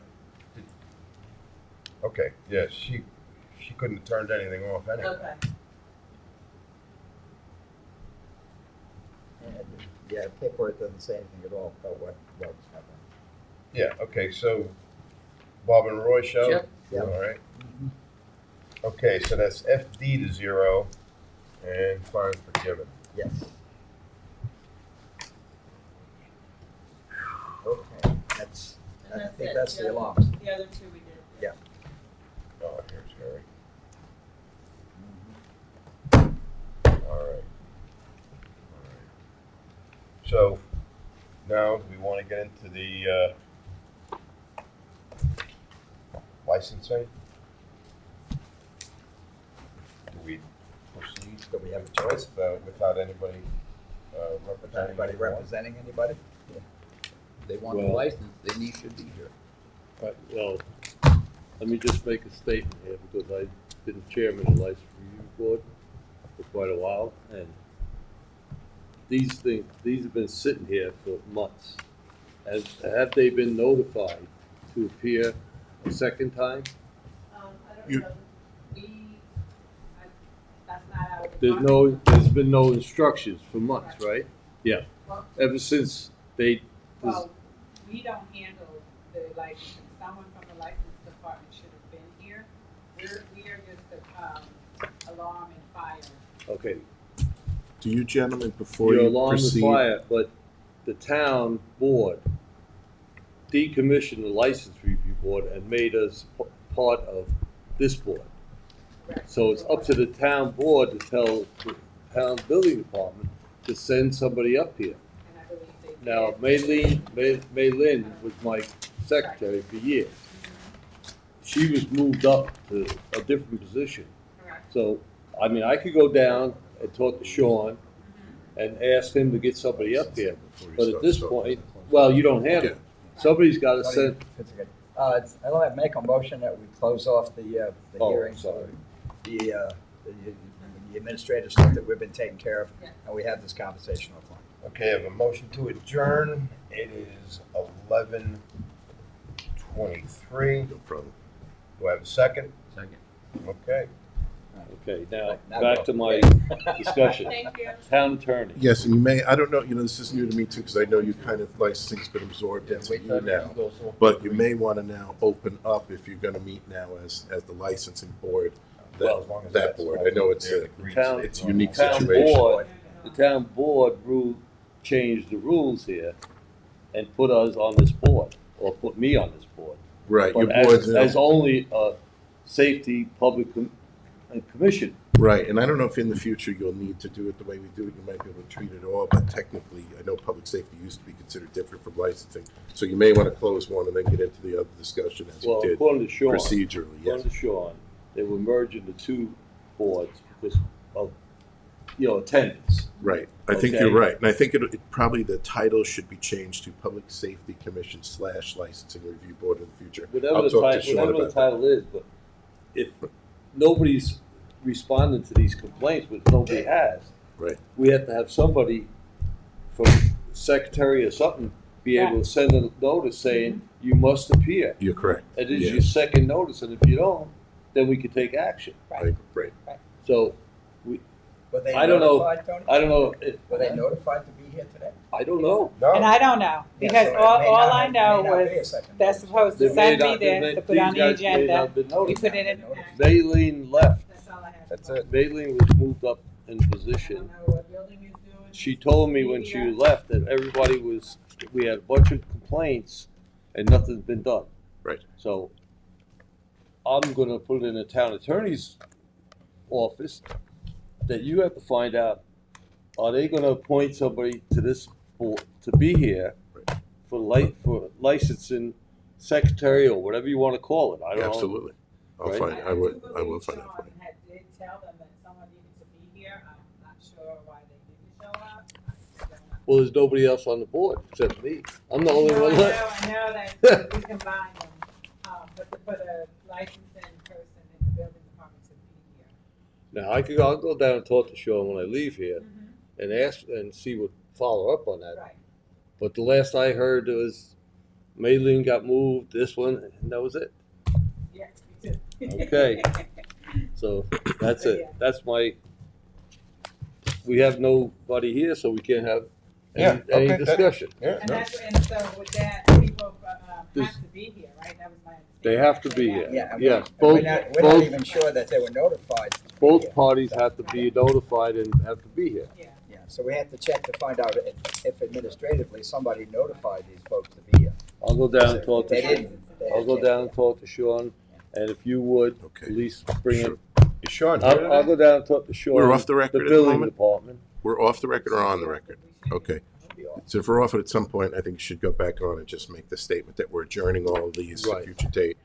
Okay, yeah, she couldn't have turned anything off anyway. Okay. And, yeah, paperwork doesn't say anything at all about what was happening. Yeah, okay, so Bob and Roy show? Yep. Yep. All right. Okay, so that's FD to 0 and fine forgiven. Yes. Okay, that's, And I that's think it. that's The the other- alarms. The other two we did. Yeah. Oh, here's Harry. All right. All right. So now we want to get into the licensing. Do we proceed? Do we have a choice? Without anybody Without anybody representing anybody? They want the Well- license, then you should be here. Right, well, let me just make a statement here, because I've been chairman of the License Review Board for quite a while, and these have been sitting here for months. Have they been notified to appear a second time? I don't You- know. That's not our There's been no instructions for months, right? Yeah, Well, ever since they, Well, we don't handle the licensing. Someone from the license department should have been here. We are just the alarm and fire. okay, Do you gentlemen, before your you alarm and proceed, fire, but the town board decommissioned the license review board and made us part of this board. So it's up to the town board to tell the town building department to send somebody up here. And I believe they did. Now, Maylin was my secretary for years. She was moved up to a different position. Correct. So, I mean, I could go down and talk to Sean and ask him to get somebody up here. But at this point, well, you don't have it. Somebody's gotta send, It's okay. I'd like to make a motion that we close off the Oh, hearing. sorry. The administrative stuff that we've been taking care of, and we have this conversation offline. Okay, I have a motion to adjourn. It is 11:23. no problem. Do I have a second? Second. Okay. okay, now, Now back go. to my discussion. Thank you. Town attorney. Yes, and you may, I don't know, this is new to me too, because I know you kind of, licensing's been absorbed into you now. But you may want to now open up, if you're going to meet now as the licensing board, Well, as long as that that's board. all I know it's they're a, agreed Town- it's a unique Town situation. board, the town board changed the rules here and put us on this board, or put me on this board. Right, your But board's, as only a safety public commission. right, and I don't know if in the future you'll need to do it the way we do it, you might be able to treat it all, but technically, I know public safety used to be considered different from licensing. So you may want to close one and then get into the other discussion as you Well, did according to Sean, procedurally, yes. according to Sean, they were merging the two boards because of, attendance. Right, I think Okay. you're right, and I think it probably the title should be changed to Public Safety Commission / Licensing Review Board in the future. Whatever I'll the talk to title, Sean whatever the about that. title is, but if nobody's responding to these complaints, which nobody has, Right, we have to have somebody from secretary or something be able to send a notice saying you must appear. you're correct. It is Yeah. your second notice, and if you don't, then we can take action. Right. So, Were they I don't know. notified, Tony? I don't know, Were they notified to be here today? I don't know. And I don't know, Yeah, because so it all may not I have- know may not be a was second they're notice. supposed They to may send me not- they may- this to put these on the guys may not agenda. have been We notified. put it in. Maylene left. That's all I have. That's it. Maylene was moved up in I position. don't know what building is doing. She told me when she left that we had a bunch of complaints and nothing's been done. Right. So I'm gonna put it in the town attorney's office that you have to find out, are they gonna appoint somebody to this board to be here for licensing secretary or whatever you wanna call it? I don't know. Absolutely. I'll Right. find, I will find out for you. Sean did tell them that someone needed to be here. I'm not sure why they didn't show up. I don't know. Well, there's nobody else on the board except me. I'm the only No, one left. I know that we combined them, for the licensing person in the building department to be here. Now, I'll go down and talk to Sean when I leave here and ask and see what follow up on that. Right. But the last I heard was Maylene got moved, this one, and that was it. Yeah, me too. Okay. So that's But it. yeah. That's my, we have nobody here, so we can't have Yeah, any okay, discussion. Yeah, And no. and so with that, people have to be here, right? That was my understanding. They have to be here. Yeah, and Yeah, we're both, not both, even sure that they were notified. to be both here. parties have to be notified and have to be here. Yeah. Yeah, so we have to check to find out if administratively somebody notified these folks to be here. I'll go down and talk They to, didn't. They I'll go can't. down and talk to Sean, and if you would, at least bring it. Is Sean here I'll go today? down and talk to Sean. We're off the record The at the building moment? department. We're off the record or on the record? Okay. So if we're off it at some point, I think you should go back on and just make the statement that we're adjourning all of these at a Right. future date.